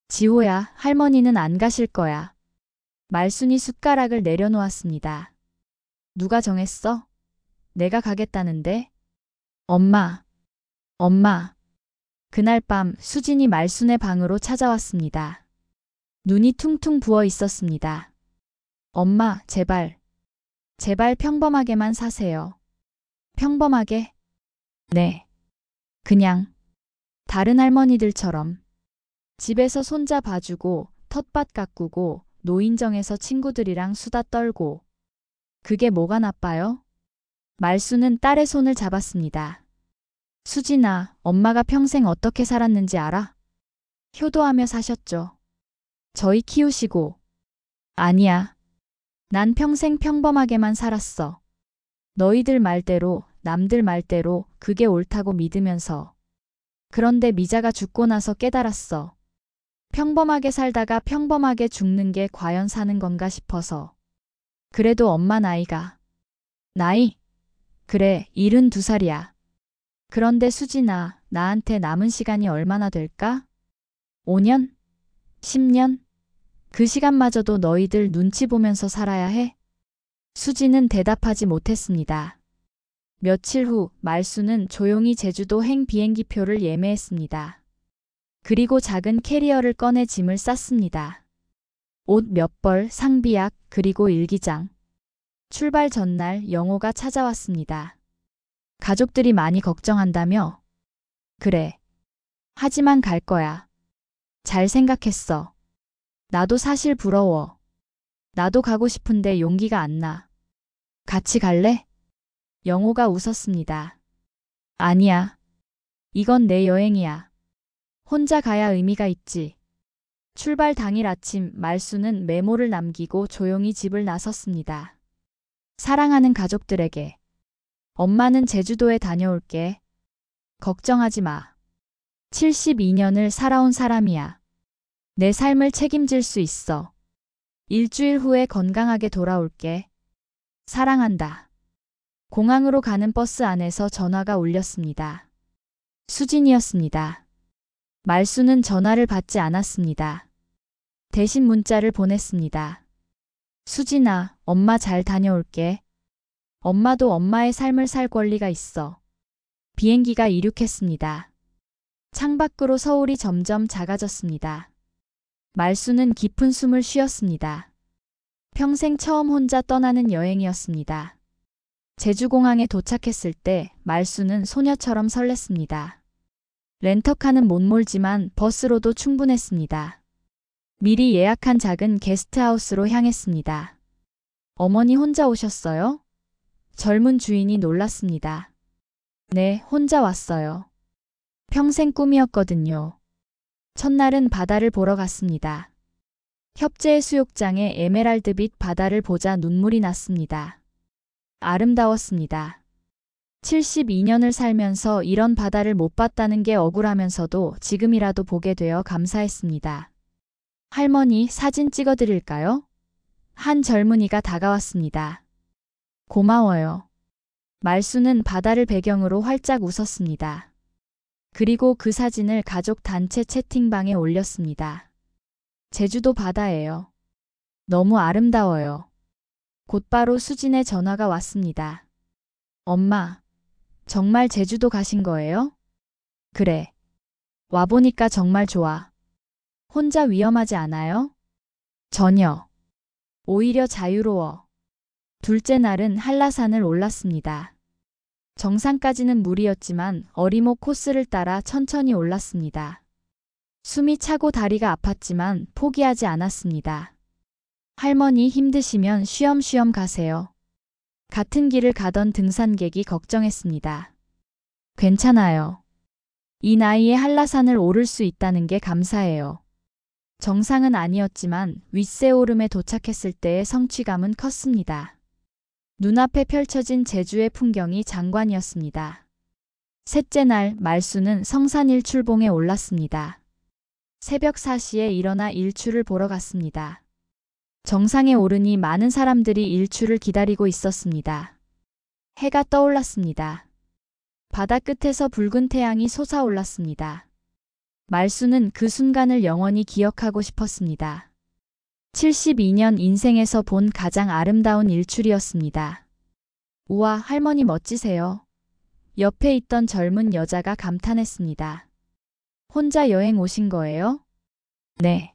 지호야, 할머니는 안 가실 거야. 말순이 숟가락을 내려놓았습니다. 누가 정했어? 내가 가겠다는데? 엄마. 그날 밤 수진이 말순의 방으로 찾아왔습니다. 눈이 퉁퉁 부어 있었습니다. 엄마, 제발 평범하게만 사세요. 평범하게? 네. 그냥 다른 할머니들처럼. 집에서 손자 봐주고, 텃밭 가꾸고, 노인정에서 친구들이랑 수다 떨고. 그게 뭐가 나빠요? 말수는 딸의 손을 잡았습니다. 수진아, 엄마가 평생 어떻게 살았는지 알아? 효도하며 사셨죠. 저희 키우시고. 아니야. 난 평생 평범하게만 살았어. 너희들 말대로, 남들 말대로 그게 옳다고 믿으면서. 그런데 미자가 죽고 나서 깨달았어. 평범하게 살다가 평범하게 죽는 게 과연 사는 건가 싶어서. 그래도 엄마 나이가. 나이? 그래, 72살이야. 그런데 수진아, 나한테 남은 시간이 얼마나 될까? 5년? 10년? 그 시간마저도 너희들 눈치 보면서 살아야 해? 수진은 대답하지 못했습니다. 며칠 후 말수는 조용히 제주도행 비행기표를 예매했습니다. 그리고 작은 캐리어를 꺼내 짐을 쌌습니다. 옷 몇 벌, 상비약, 그리고 일기장. 출발 전날 영호가 찾아왔습니다. 가족들이 많이 걱정한다며? 그래. 하지만 갈 거야. 잘 생각했어. 나도 사실 부러워. 나도 가고 싶은데 용기가 안 나. 같이 갈래? 영호가 웃었습니다. 아니야. 이건 내 여행이야. 혼자 가야 의미가 있지. 출발 당일 아침 말수는 메모를 남기고 조용히 집을 나섰습니다. 사랑하는 가족들에게. 엄마는 제주도에 다녀올게. 걱정하지 마. 72년을 살아온 사람이야. 내 삶을 책임질 수 있어. 일주일 후에 건강하게 돌아올게. 사랑한다. 공항으로 가는 버스 안에서 전화가 울렸습니다. 수진이었습니다. 말수는 전화를 받지 않았습니다. 대신 문자를 보냈습니다. 수진아, 엄마 잘 다녀올게. 엄마도 엄마의 삶을 살 권리가 있어. 비행기가 이륙했습니다. 창밖으로 서울이 점점 작아졌습니다. 말수는 깊은 숨을 쉬었습니다. 평생 처음 혼자 떠나는 여행이었습니다. 제주공항에 도착했을 때 말수는 소녀처럼 설렜습니다. 렌터카는 못 몰지만 버스로도 충분했습니다. 미리 예약한 작은 게스트하우스로 향했습니다. 어머니 혼자 오셨어요? 젊은 주인이 놀랐습니다. 네, 혼자 왔어요. 평생 꿈이었거든요. 첫날은 바다를 보러 갔습니다. 협재해수욕장의 에메랄드빛 바다를 보자 눈물이 났습니다. 아름다웠습니다. 72년을 살면서 이런 바다를 못 봤다는 게 억울하면서도 지금이라도 보게 되어 감사했습니다. 할머니, 사진 찍어드릴까요? 한 젊은이가 다가왔습니다. 고마워요. 말수는 바다를 배경으로 활짝 웃었습니다. 그리고 그 사진을 가족 단체 채팅방에 올렸습니다. 제주도 바다예요. 너무 아름다워요. 곧바로 수진의 전화가 왔습니다. 엄마, 정말 제주도 가신 거예요? 그래. 와보니까 정말 좋아. 혼자 위험하지 않아요? 전혀. 오히려 자유로워. 둘째 날은 한라산을 올랐습니다. 정상까지는 무리였지만 어리목 코스를 따라 천천히 올랐습니다. 숨이 차고 다리가 아팠지만 포기하지 않았습니다. 할머니 힘드시면 쉬엄쉬엄 가세요. 같은 길을 가던 등산객이 걱정했습니다. 괜찮아요. 이 나이에 한라산을 오를 수 있다는 게 감사해요. 정상은 아니었지만 윗세 오름에 도착했을 때의 성취감은 컸습니다. 눈앞에 펼쳐진 제주의 풍경이 장관이었습니다. 셋째 날 말수는 성산 일출봉에 올랐습니다. 새벽 4시에 일어나 일출을 보러 갔습니다. 정상에 오르니 많은 사람들이 일출을 기다리고 있었습니다. 해가 떠올랐습니다. 바다 끝에서 붉은 태양이 솟아올랐습니다. 말수는 그 순간을 영원히 기억하고 싶었습니다. 72년 인생에서 본 가장 아름다운 일출이었습니다. 우와, 할머니 멋지세요. 옆에 있던 젊은 여자가 감탄했습니다. 혼자 여행 오신 거예요? 네.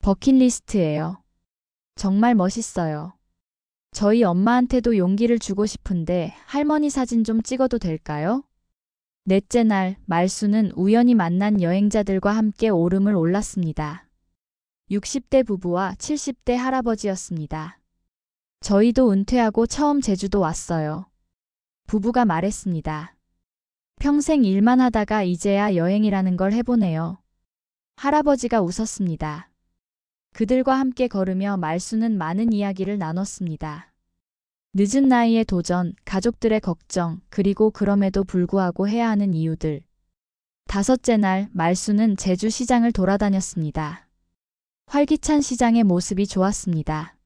버킷리스트예요. 정말 멋있어요. 저희 엄마한테도 용기를 주고 싶은데 할머니 사진 좀 찍어도 될까요? 넷째 날 말수는 우연히 만난 여행자들과 함께 오름을 올랐습니다. 60대 부부와 70대 할아버지였습니다. 저희도 은퇴하고 처음 제주도 왔어요. 부부가 말했습니다. 평생 일만 하다가 이제야 여행이라는 걸 해보네요. 할아버지가 웃었습니다. 그들과 함께 걸으며 말수는 많은 이야기를 나눴습니다. 늦은 나이에 도전, 가족들의 걱정, 그리고 그럼에도 불구하고 해야 하는 이유들. 다섯째 날 말수는 제주 시장을 돌아다녔습니다. 활기찬 시장의 모습이 좋았습니다.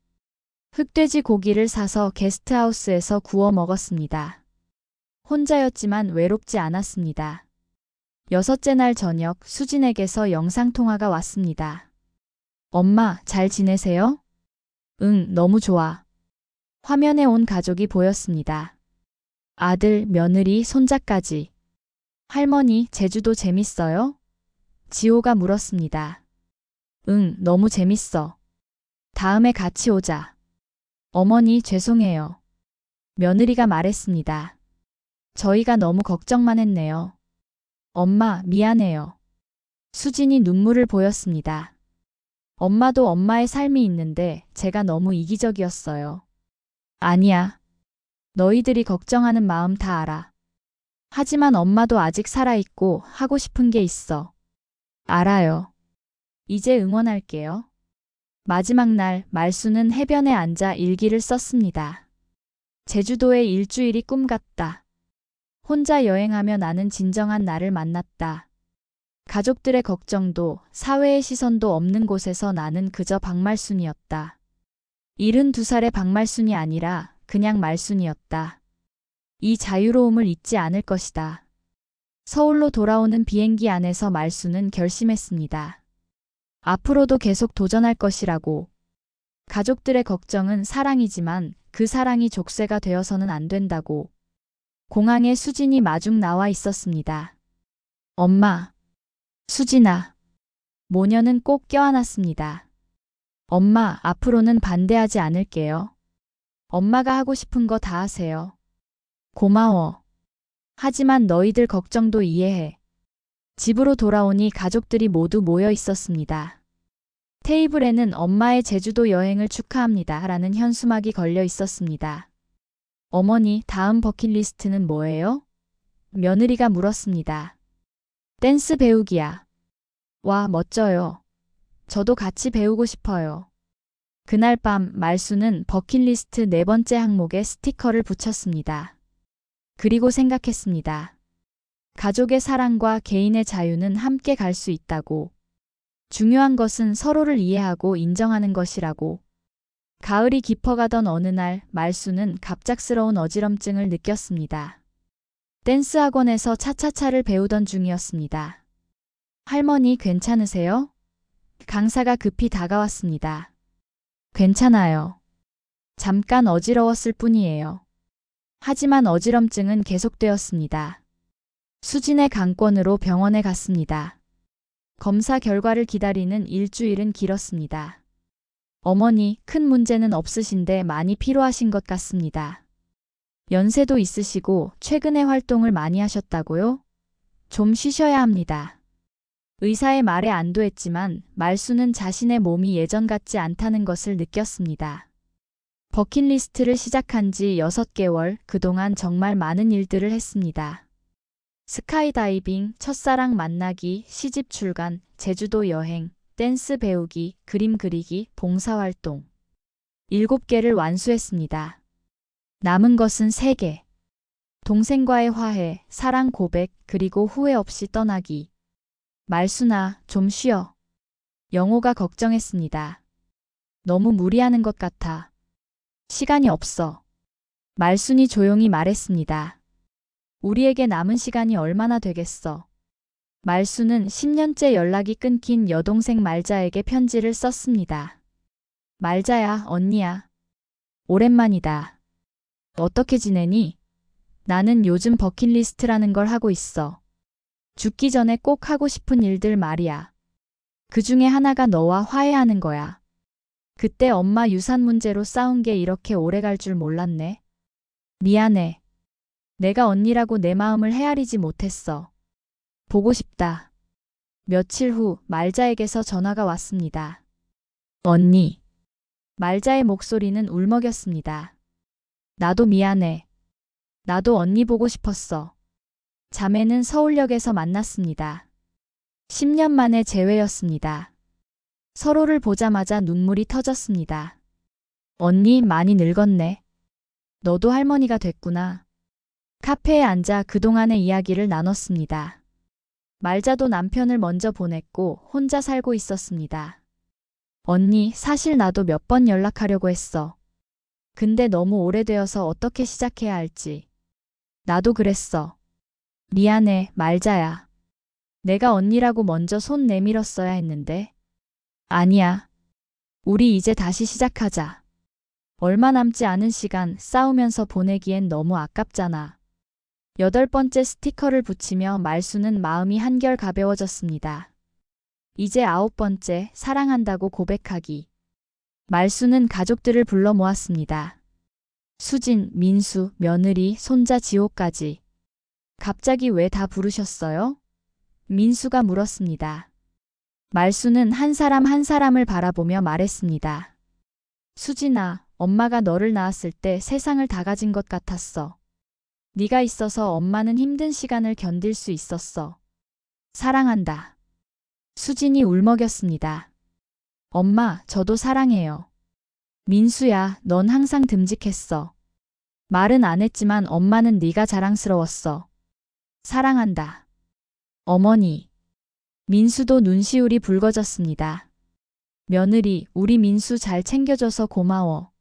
흑돼지 고기를 사서 게스트하우스에서 구워 먹었습니다. 혼자였지만 외롭지 않았습니다. 여섯째 날 저녁 수진에게서 영상통화가 왔습니다. 엄마, 잘 지내세요? 응, 너무 좋아. 화면에 온 가족이 보였습니다. 아들, 며느리, 손자까지. 할머니, 제주도 재밌어요? 지호가 물었습니다. 응, 너무 재밌어. 다음에 같이 오자. 어머니, 죄송해요. 며느리가 말했습니다. 저희가 너무 걱정만 했네요. 엄마, 미안해요. 수진이 눈물을 보였습니다. 엄마도 엄마의 삶이 있는데 제가 너무 이기적이었어요. 아니야. 너희들이 걱정하는 마음 다 알아. 하지만 엄마도 아직 살아있고 하고 싶은 게 있어. 알아요. 이제 응원할게요. 마지막 날 말수는 해변에 앉아 일기를 썼습니다. 제주도의 일주일이 꿈 같다. 혼자 여행하며 나는 진정한 나를 만났다. 가족들의 걱정도 사회의 시선도 없는 곳에서 나는 그저 박말순이었다. 72살의 박말순이 아니라 그냥 말순이었다. 이 자유로움을 잊지 않을 것이다. 서울로 돌아오는 비행기 안에서 말수는 결심했습니다. 앞으로도 계속 도전할 것이라고. 가족들의 걱정은 사랑이지만 그 사랑이 족쇄가 되어서는 안 된다고. 공항에 수진이 마중 나와 있었습니다. 엄마. 수진아. 모녀는 꼭 껴안았습니다. 엄마, 앞으로는 반대하지 않을게요. 엄마가 하고 싶은 거 다 하세요. 고마워. 하지만 너희들 걱정도 이해해. 집으로 돌아오니 가족들이 모두 모여 있었습니다. 테이블에는 엄마의 제주도 여행을 축하합니다 라는 현수막이 걸려 있었습니다. 어머니, 다음 버킷리스트는 뭐예요? 며느리가 물었습니다. 댄스 배우기야. 와, 멋져요. 저도 같이 배우고 싶어요. 그날 밤 말수는 버킷리스트 네 번째 항목에 스티커를 붙였습니다. 그리고 생각했습니다. 가족의 사랑과 개인의 자유는 함께 갈 수 있다고. 중요한 것은 서로를 이해하고 인정하는 것이라고. 가을이 깊어가던 어느 날 말수는 갑작스러운 어지럼증을 느꼈습니다. 댄스 학원에서 차차차를 배우던 중이었습니다. 할머니 괜찮으세요? 강사가 급히 다가왔습니다. 괜찮아요. 잠깐 어지러웠을 뿐이에요. 하지만 어지럼증은 계속되었습니다. 수진의 강권으로 병원에 갔습니다. 검사 결과를 기다리는 일주일은 길었습니다. 어머니, 큰 문제는 없으신데 많이 피로하신 것 같습니다. 연세도 있으시고 최근에 활동을 많이 하셨다고요? 좀 쉬셔야 합니다. 의사의 말에 안도했지만 말수는 자신의 몸이 예전 같지 않다는 것을 느꼈습니다. 버킷리스트를 시작한 지 6개월, 그동안 정말 많은 일들을 했습니다. 스카이다이빙, 첫사랑 만나기, 시집 출간, 제주도 여행, 댄스 배우기, 그림 그리기, 봉사활동. 7개를 완수했습니다. 남은 것은 3개. 동생과의 화해, 사랑 고백, 그리고 후회 없이 떠나기. 말수나, 좀 쉬어. 영호가 걱정했습니다. 너무 무리하는 것 같아. 시간이 없어. 말순이 조용히 말했습니다. 우리에게 남은 시간이 얼마나 되겠어. 말수는 10년째 연락이 끊긴 여동생 말자에게 편지를 썼습니다. 말자야, 언니야. 오랜만이다. 어떻게 지내니? 나는 요즘 버킷리스트라는 걸 하고 있어. 죽기 전에 꼭 하고 싶은 일들 말이야. 그 중에 하나가 너와 화해하는 거야. 그때 엄마 유산 문제로 싸운 게 이렇게 오래 갈 줄 몰랐네. 미안해. 내가 언니라고 내 마음을 헤아리지 못했어. 보고 싶다. 며칠 후 말자에게서 전화가 왔습니다. 언니. 말자의 목소리는 울먹였습니다. 나도 미안해. 나도 언니 보고 싶었어. 자매는 서울역에서 만났습니다. 10년 만에 재회였습니다. 서로를 보자마자 눈물이 터졌습니다. 언니 많이 늙었네. 너도 할머니가 됐구나. 카페에 앉아 그동안의 이야기를 나눴습니다. 말자도 남편을 먼저 보냈고 혼자 살고 있었습니다. 언니, 사실 나도 몇 번 연락하려고 했어. 근데 너무 오래되어서 어떻게 시작해야 할지. 나도 그랬어. 미안해, 말자야. 내가 언니라고 먼저 손 내밀었어야 했는데. 아니야. 우리 이제 다시 시작하자. 얼마 남지 않은 시간 싸우면서 보내기엔 너무 아깝잖아. 8번째 스티커를 붙이며 말수는 마음이 한결 가벼워졌습니다. 이제 9번째, 사랑한다고 고백하기. 말수는 가족들을 불러 모았습니다. 수진, 민수, 며느리, 손자 지호까지. 갑자기 왜 다 부르셨어요? 민수가 물었습니다. 말수는 한 사람 한 사람을 바라보며 말했습니다. 수진아, 엄마가 너를 낳았을 때 세상을 다 가진 것 같았어. 네가 있어서 엄마는 힘든 시간을 견딜 수 있었어. 사랑한다. 수진이 울먹였습니다. 엄마, 저도 사랑해요. 민수야, 넌 항상 듬직했어. 말은 안 했지만 엄마는 네가 자랑스러웠어. 사랑한다. 어머니. 민수도 눈시울이 붉어졌습니다. 며느리, 우리 민수 잘 챙겨줘서 고마워.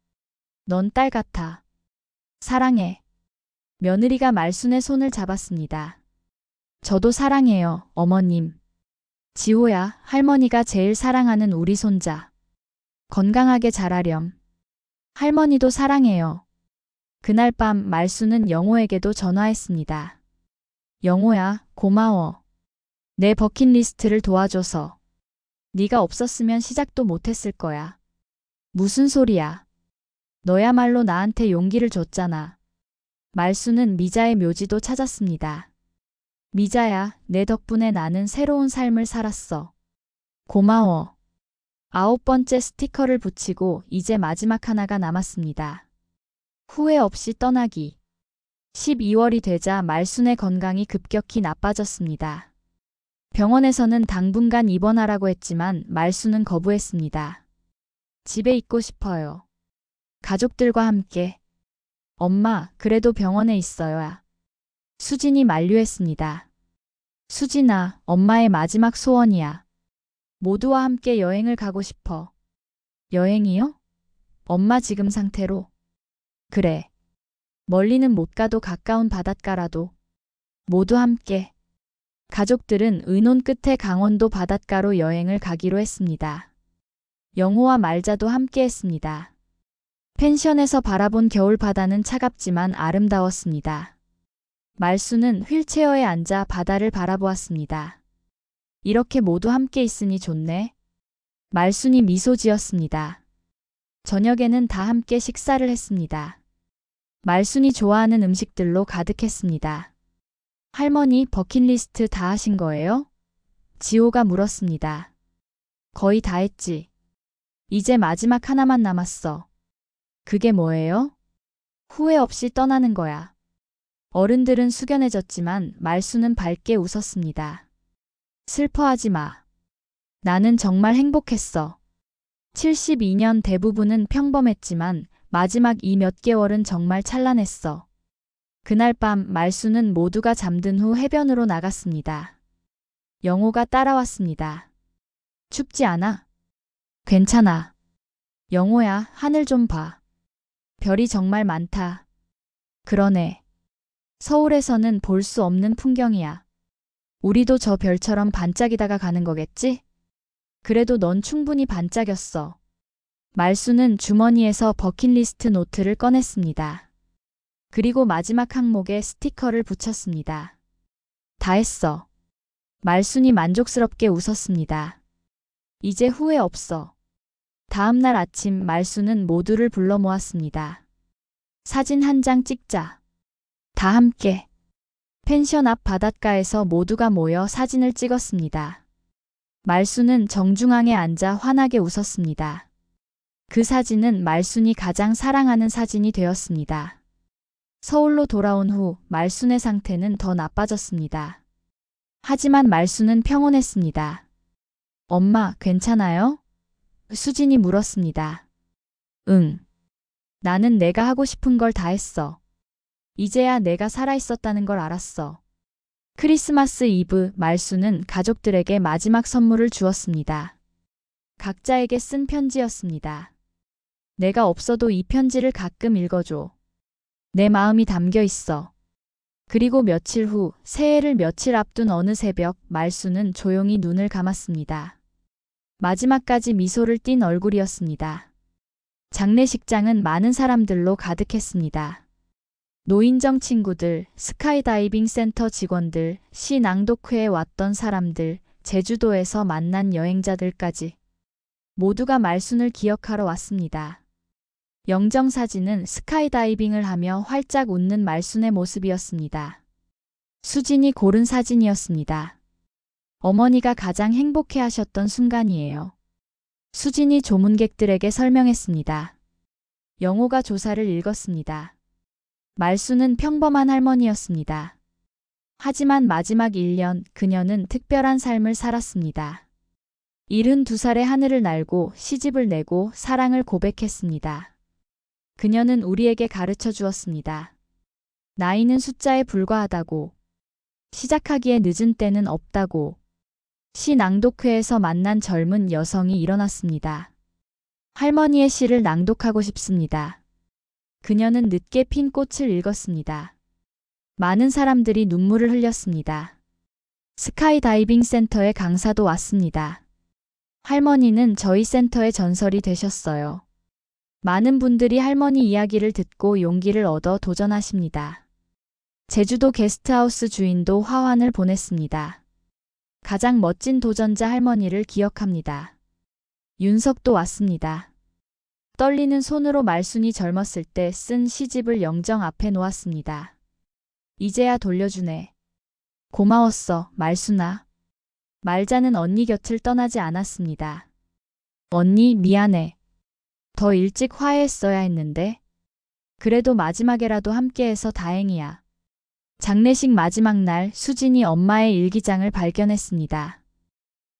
넌 딸 같아. 사랑해. 며느리가 말순의 손을 잡았습니다. 저도 사랑해요, 어머님. 지호야, 할머니가 제일 사랑하는 우리 손자. 건강하게 자라렴. 할머니도 사랑해요. 그날 밤 말수는 영호에게도 전화했습니다. 영호야, 고마워. 내 버킷리스트를 도와줘서. 네가 없었으면 시작도 못했을 거야. 무슨 소리야. 너야말로 나한테 용기를 줬잖아. 말수는 미자의 묘지도 찾았습니다. 미자야, 내 덕분에 나는 새로운 삶을 살았어. 고마워. 9번째 스티커를 붙이고 이제 마지막 하나가 남았습니다. 후회 없이 떠나기. 12월이 되자 말순의 건강이 급격히 나빠졌습니다. 병원에서는 당분간 입원하라고 했지만 말순은 거부했습니다. 집에 있고 싶어요. 가족들과 함께. 엄마, 그래도 병원에 있어야. 수진이 만류했습니다. 수진아, 엄마의 마지막 소원이야. 모두와 함께 여행을 가고 싶어. 여행이요? 엄마 지금 상태로. 그래. 멀리는 못 가도 가까운 바닷가라도. 모두 함께. 가족들은 의논 끝에 강원도 바닷가로 여행을 가기로 했습니다. 영호와 말자도 함께 했습니다. 펜션에서 바라본 겨울 바다는 차갑지만 아름다웠습니다. 말수는 휠체어에 앉아 바다를 바라보았습니다. 이렇게 모두 함께 있으니 좋네. 말순이 미소 지었습니다. 저녁에는 다 함께 식사를 했습니다. 말순이 좋아하는 음식들로 가득했습니다. 할머니, 버킷리스트 다 하신 거예요? 지호가 물었습니다. 거의 다 했지. 이제 마지막 하나만 남았어. 그게 뭐예요? 후회 없이 떠나는 거야. 어른들은 숙연해졌지만 말수는 밝게 웃었습니다. 슬퍼하지 마. 나는 정말 행복했어. 72년 대부분은 평범했지만 마지막 이 몇 개월은 정말 찬란했어. 그날 밤 말수는 모두가 잠든 후 해변으로 나갔습니다. 영호가 따라왔습니다. 춥지 않아? 괜찮아. 영호야, 하늘 좀 봐. 별이 정말 많다. 그러네. 서울에서는 볼 수 없는 풍경이야. 우리도 저 별처럼 반짝이다가 가는 거겠지? 그래도 넌 충분히 반짝였어. 말수는 주머니에서 버킷리스트 노트를 꺼냈습니다. 그리고 마지막 항목에 스티커를 붙였습니다. 다 했어. 말순이 만족스럽게 웃었습니다. 이제 후회 없어. 다음 날 아침 말수는 모두를 불러 모았습니다. 사진 한 장 찍자. 다 함께. 펜션 앞 바닷가에서 모두가 모여 사진을 찍었습니다. 말수는 정중앙에 앉아 환하게 웃었습니다. 그 사진은 말순이 가장 사랑하는 사진이 되었습니다. 서울로 돌아온 후 말순의 상태는 더 나빠졌습니다. 하지만 말순은 평온했습니다. 엄마, 괜찮아요? 수진이 물었습니다. 응. 나는 내가 하고 싶은 걸 다 했어. 이제야 내가 살아있었다는 걸 알았어. 크리스마스 이브 말수는 가족들에게 마지막 선물을 주었습니다. 각자에게 쓴 편지였습니다. 내가 없어도 이 편지를 가끔 읽어줘. 내 마음이 담겨 있어. 그리고 며칠 후 새해를 며칠 앞둔 어느 새벽 말수는 조용히 눈을 감았습니다. 마지막까지 미소를 띤 얼굴이었습니다. 장례식장은 많은 사람들로 가득했습니다. 노인정 친구들, 스카이다이빙 센터 직원들, 시 낭독회에 왔던 사람들, 제주도에서 만난 여행자들까지 모두가 말순을 기억하러 왔습니다. 영정사진은 스카이다이빙을 하며 활짝 웃는 말순의 모습이었습니다. 수진이 고른 사진이었습니다. 어머니가 가장 행복해하셨던 순간이에요. 수진이 조문객들에게 설명했습니다. 영호가 조사를 읽었습니다. 말수는 평범한 할머니였습니다. 하지만 마지막 1년 그녀는 특별한 삶을 살았습니다. 72살의 하늘을 날고 시집을 내고 사랑을 고백했습니다. 그녀는 우리에게 가르쳐 주었습니다. 나이는 숫자에 불과하다고. 시작하기에 늦은 때는 없다고. 시 낭독회에서 만난 젊은 여성이 일어났습니다. 할머니의 시를 낭독하고 싶습니다. 그녀는 늦게 핀 꽃을 읽었습니다. 많은 사람들이 눈물을 흘렸습니다. 스카이다이빙 센터의 강사도 왔습니다. 할머니는 저희 센터의 전설이 되셨어요. 많은 분들이 할머니 이야기를 듣고 용기를 얻어 도전하십니다. 제주도 게스트하우스 주인도 화환을 보냈습니다. 가장 멋진 도전자 할머니를 기억합니다. 윤석도 왔습니다. 떨리는 손으로 말순이 젊었을 때 쓴 시집을 영정 앞에 놓았습니다. 이제야 돌려주네. 고마웠어, 말순아. 말자는 언니 곁을 떠나지 않았습니다. 언니, 미안해. 더 일찍 화해했어야 했는데. 그래도 마지막에라도 함께해서 다행이야. 장례식 마지막 날 수진이 엄마의 일기장을 발견했습니다.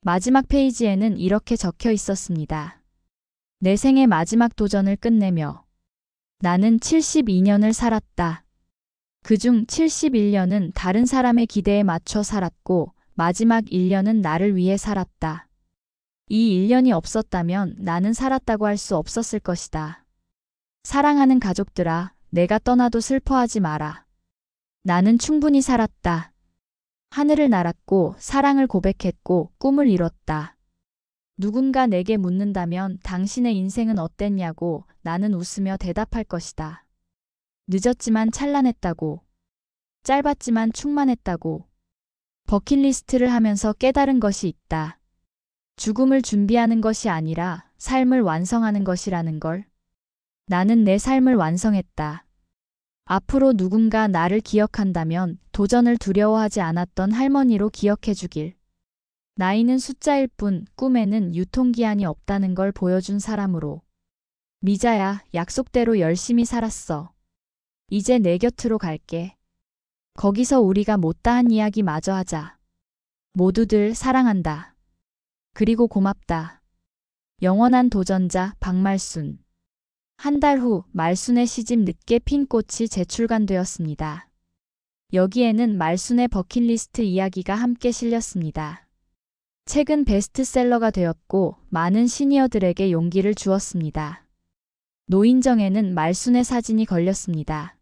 마지막 페이지에는 이렇게 적혀 있었습니다. 내 생의 마지막 도전을 끝내며 나는 72년을 살았다. 그중 71년은 다른 사람의 기대에 맞춰 살았고 마지막 1년은 나를 위해 살았다. 이 1년이 없었다면 나는 살았다고 할 수 없었을 것이다. 사랑하는 가족들아, 내가 떠나도 슬퍼하지 마라. 나는 충분히 살았다. 하늘을 날았고 사랑을 고백했고 꿈을 이뤘다. 누군가 내게 묻는다면 당신의 인생은 어땠냐고 나는 웃으며 대답할 것이다. 늦었지만 찬란했다고. 짧았지만 충만했다고. 버킷리스트를 하면서 깨달은 것이 있다. 죽음을 준비하는 것이 아니라 삶을 완성하는 것이라는 걸. 나는 내 삶을 완성했다. 앞으로 누군가 나를 기억한다면 도전을 두려워하지 않았던 할머니로 기억해 주길. 나이는 숫자일 뿐 꿈에는 유통기한이 없다는 걸 보여준 사람으로. 미자야, 약속대로 열심히 살았어. 이제 내 곁으로 갈게. 거기서 우리가 못다한 이야기 마저 하자. 모두들 사랑한다. 그리고 고맙다. 영원한 도전자 박말순. 한 달 후 말순의 시집 늦게 핀 꽃이 재출간되었습니다. 여기에는 말순의 버킷리스트 이야기가 함께 실렸습니다. 책은 베스트셀러가 되었고 많은 시니어들에게 용기를 주었습니다. 노인정에는 말순의 사진이 걸렸습니다.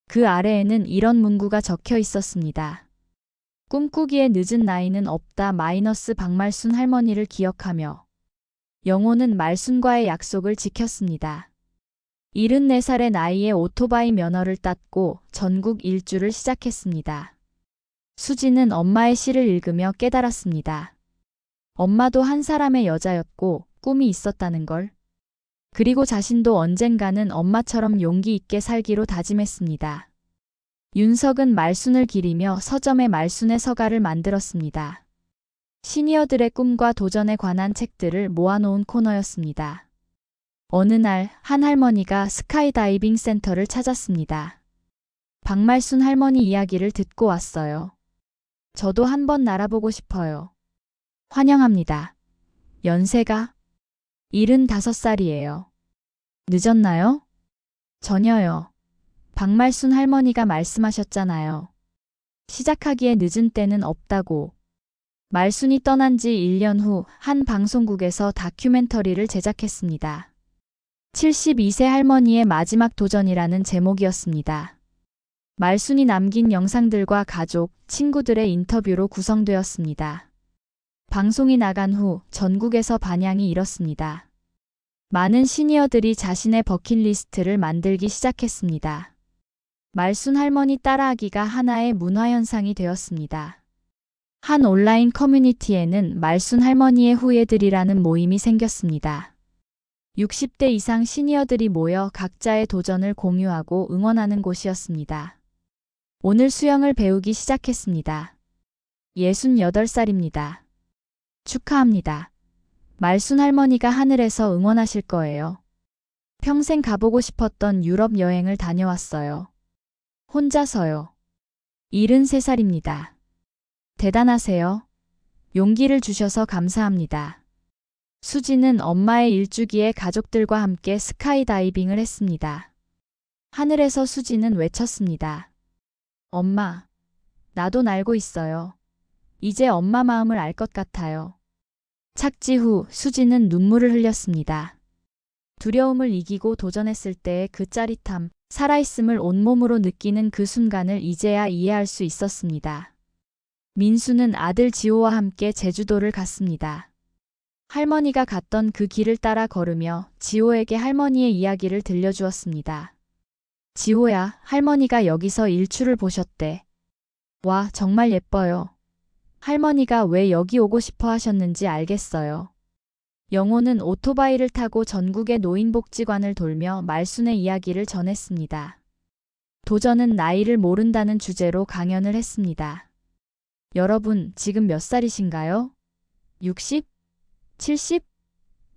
그 아래에는 이런 문구가 적혀 있었습니다. 꿈꾸기에 늦은 나이는 없다. 박말순 할머니를 기억하며 영호는 말순과의 약속을 지켰습니다. 74살의 나이에 오토바이 면허를 땄고 전국 일주를 시작했습니다. 수지는 엄마의 시를 읽으며 깨달았습니다. 엄마도 한 사람의 여자였고 꿈이 있었다는 걸. 그리고 자신도 언젠가는 엄마처럼 용기 있게 살기로 다짐했습니다. 윤석은 말순을 기리며 서점에 말순의 서가를 만들었습니다. 시니어들의 꿈과 도전에 관한 책들을 모아놓은 코너였습니다. 어느 날 한 할머니가 스카이다이빙 센터를 찾았습니다. 박말순 할머니 이야기를 듣고 왔어요. 저도 한번 날아보고 싶어요. 환영합니다. 연세가 75살이에요. 늦었나요? 전혀요. 박말순 할머니가 말씀하셨잖아요. 시작하기에 늦은 때는 없다고. 말순이 떠난 지 1년 후 한 방송국에서 다큐멘터리를 제작했습니다. 72세 할머니의 마지막 도전이라는 제목이었습니다. 말순이 남긴 영상들과 가족, 친구들의 인터뷰로 구성되었습니다. 방송이 나간 후 전국에서 반향이 일었습니다. 많은 시니어들이 자신의 버킷리스트를 만들기 시작했습니다. 말순 할머니 따라하기가 하나의 문화현상이 되었습니다. 한 온라인 커뮤니티에는 말순 할머니의 후예들이라는 모임이 생겼습니다. 60대 이상 시니어들이 모여 각자의 도전을 공유하고 응원하는 곳이었습니다. 오늘 수영을 배우기 시작했습니다. 68살입니다. 축하합니다. 말순 할머니가 하늘에서 응원하실 거예요. 평생 가보고 싶었던 유럽 여행을 다녀왔어요. 혼자서요. 73살입니다. 대단하세요. 용기를 주셔서 감사합니다. 수지는 엄마의 일주기에 가족들과 함께 스카이다이빙을 했습니다. 하늘에서 수지는 외쳤습니다. 엄마, 나도 날고 있어요. 이제 엄마 마음을 알 것 같아요. 착지 후 수지는 눈물을 흘렸습니다. 두려움을 이기고 도전했을 때의 그 짜릿함, 살아있음을 온몸으로 느끼는 그 순간을 이제야 이해할 수 있었습니다. 민수는 아들 지호와 함께 제주도를 갔습니다. 할머니가 갔던 그 길을 따라 걸으며 지호에게 할머니의 이야기를 들려주었습니다. 지호야, 할머니가 여기서 일출을 보셨대. 와, 정말 예뻐요. 할머니가 왜 여기 오고 싶어 하셨는지 알겠어요. 영호는 오토바이를 타고 전국의 노인복지관을 돌며 말순의 이야기를 전했습니다. 도전은 나이를 모른다는 주제로 강연을 했습니다. 여러분, 지금 몇 살이신가요? 60? 70?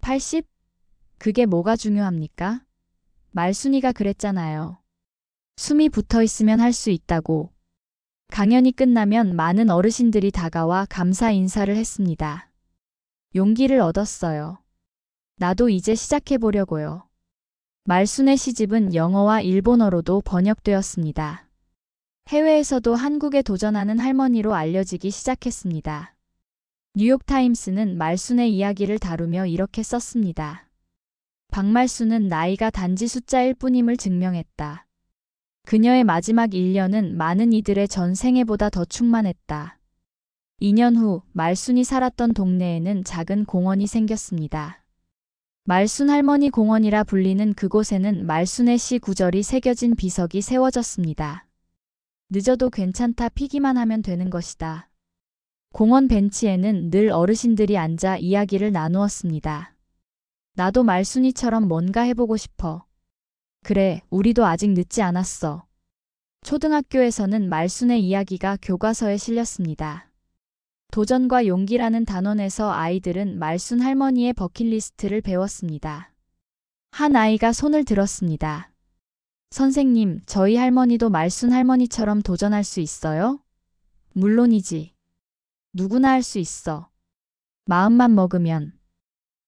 80? 그게 뭐가 중요합니까? 말순이가 그랬잖아요. 숨이 붙어 있으면 할 수 있다고. 강연이 끝나면 많은 어르신들이 다가와 감사 인사를 했습니다. 용기를 얻었어요. 나도 이제 시작해보려고요. 말순의 시집은 영어와 일본어로도 번역되었습니다. 해외에서도 한국에 도전하는 할머니로 알려지기 시작했습니다. 뉴욕타임스는 말순의 이야기를 다루며 이렇게 썼습니다. 박말순은 나이가 단지 숫자일 뿐임을 증명했다. 그녀의 마지막 1년은 많은 이들의 전 생애보다 더 충만했다. 2년 후 말순이 살았던 동네에는 작은 공원이 생겼습니다. 말순 할머니 공원이라 불리는 그곳에는 말순의 시 구절이 새겨진 비석이 세워졌습니다. 늦어도 괜찮다, 피기만 하면 되는 것이다. 공원 벤치에는 늘 어르신들이 앉아 이야기를 나누었습니다. 나도 말순이처럼 뭔가 해보고 싶어. 그래, 우리도 아직 늦지 않았어. 초등학교에서는 말순의 이야기가 교과서에 실렸습니다. 도전과 용기라는 단원에서 아이들은 말순 할머니의 버킷리스트를 배웠습니다. 한 아이가 손을 들었습니다. 선생님, 저희 할머니도 말순 할머니처럼 도전할 수 있어요? 물론이지. 누구나 할 수 있어. 마음만 먹으면.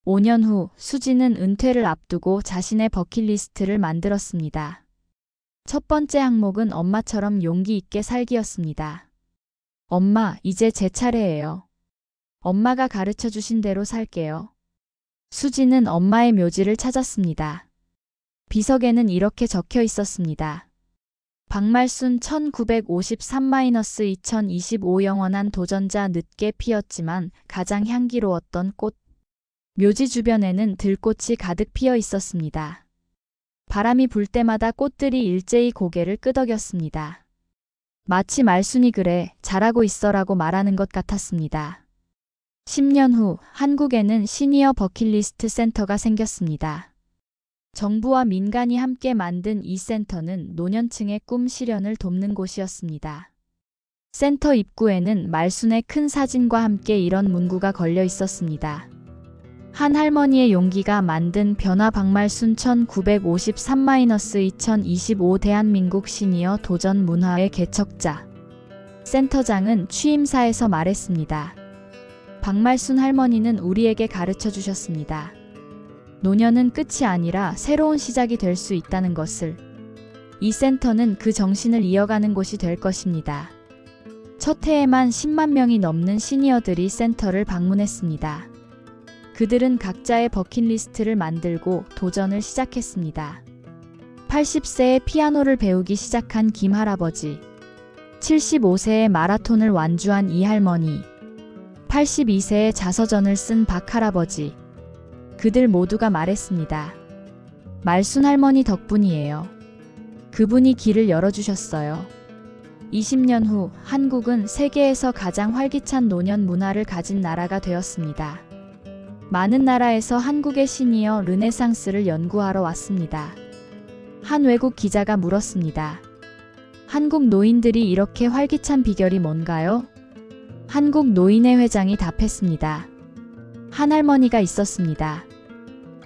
5년 후 수지는 은퇴를 앞두고 자신의 버킷리스트를 만들었습니다. 첫 번째 항목은 엄마처럼 용기 있게 살기였습니다. 엄마, 이제 제 차례예요. 엄마가 가르쳐 주신 대로 살게요. 수지는 엄마의 묘지를 찾았습니다. 비석에는 이렇게 적혀 있었습니다. 박말순 1953-2025 영원한 도전자, 늦게 피었지만 가장 향기로웠던 꽃. 묘지 주변에는 들꽃이 가득 피어 있었습니다. 바람이 불 때마다 꽃들이 일제히 고개를 끄덕였습니다. 마치 말순이 그래, 잘하고 있어라고 말하는 것 같았습니다. 10년 후 한국에는 시니어 버킷리스트 센터가 생겼습니다. 정부와 민간이 함께 만든 이 센터는 노년층의 꿈 실현을 돕는 곳이었습니다. 센터 입구에는 말순의 큰 사진과 함께 이런 문구가 걸려 있었습니다. 한 할머니의 용기가 만든 변화, 박말순 1953-2025 대한민국 시니어 도전 문화의 개척자. 센터장은 취임사에서 말했습니다. 박말순 할머니는 우리에게 가르쳐 주셨습니다. 노년은 끝이 아니라 새로운 시작이 될 수 있다는 것을. 이 센터는 그 정신을 이어가는 곳이 될 것입니다. 첫 해에만 10만 명이 넘는 시니어들이 센터를 방문했습니다. 그들은 각자의 버킷리스트를 만들고 도전을 시작했습니다. 80세에 피아노를 배우기 시작한 김할아버지, 75세에 마라톤을 완주한 이할머니, 82세에 자서전을 쓴 박할아버지. 그들 모두가 말했습니다. 말순 할머니 덕분이에요. 그분이 길을 열어주셨어요. 20년 후 한국은 세계에서 가장 활기찬 노년 문화를 가진 나라가 되었습니다. 많은 나라에서 한국의 시니어 르네상스를 연구하러 왔습니다. 한 외국 기자가 물었습니다. 한국 노인들이 이렇게 활기찬 비결이 뭔가요? 한국 노인회 회장이 답했습니다. 한 할머니가 있었습니다.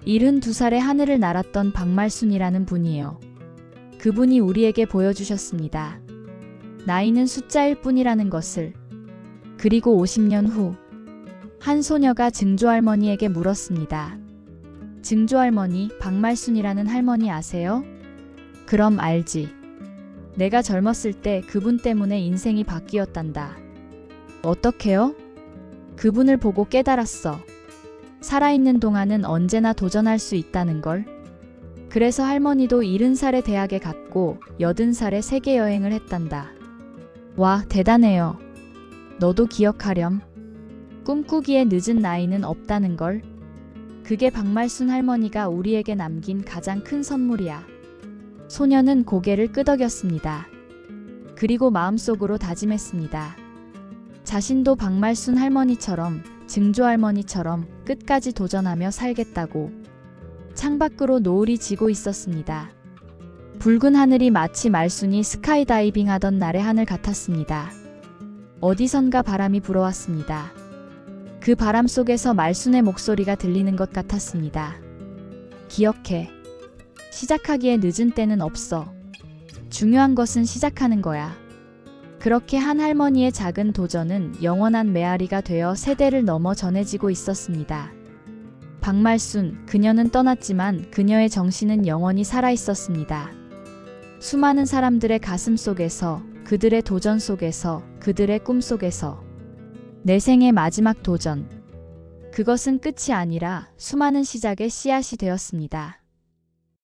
72살의 하늘을 날았던 박말순이라는 분이요. 그분이 우리에게 보여주셨습니다. 나이는 숫자일 뿐이라는 것을. 그리고 50년 후 한 소녀가 증조할머니에게 물었습니다. 증조할머니, 박말순이라는 할머니 아세요? 그럼 알지. 내가 젊었을 때 그분 때문에 인생이 바뀌었단다. 어떻게요? 그분을 보고 깨달았어. 살아있는 동안은 언제나 도전할 수 있다는 걸. 그래서 할머니도 70살에 대학에 갔고 80살에 세계 여행을 했단다. 와, 대단해요. 너도 기억하렴. 꿈꾸기에 늦은 나이는 없다는 걸. 그게 박말순 할머니가 우리에게 남긴 가장 큰 선물이야. 소녀는 고개를 끄덕였습니다. 그리고 마음속으로 다짐했습니다. 자신도 박말순 할머니처럼 증조 할머니처럼 끝까지 도전하며 살겠다고 창밖으로 노을이 지고 있었습니다. 붉은 하늘이 마치 말순이 스카이다이빙 하던 날의 하늘 같았습니다. 어디선가 바람이 불어왔습니다. 그 바람 속에서 말순의 목소리가 들리는 것 같았습니다. 기억해. 시작하기에 늦은 때는 없어. 중요한 것은 시작하는 거야. 그렇게 한 할머니의 작은 도전은 영원한 메아리가 되어 세대를 넘어 전해지고 있었습니다. 박말순, 그녀는 떠났지만 그녀의 정신은 영원히 살아있었습니다. 수많은 사람들의 가슴 속에서, 그들의 도전 속에서, 그들의 꿈 속에서. 내 생의 마지막 도전. 그것은 끝이 아니라 수많은 시작의 씨앗이 되었습니다.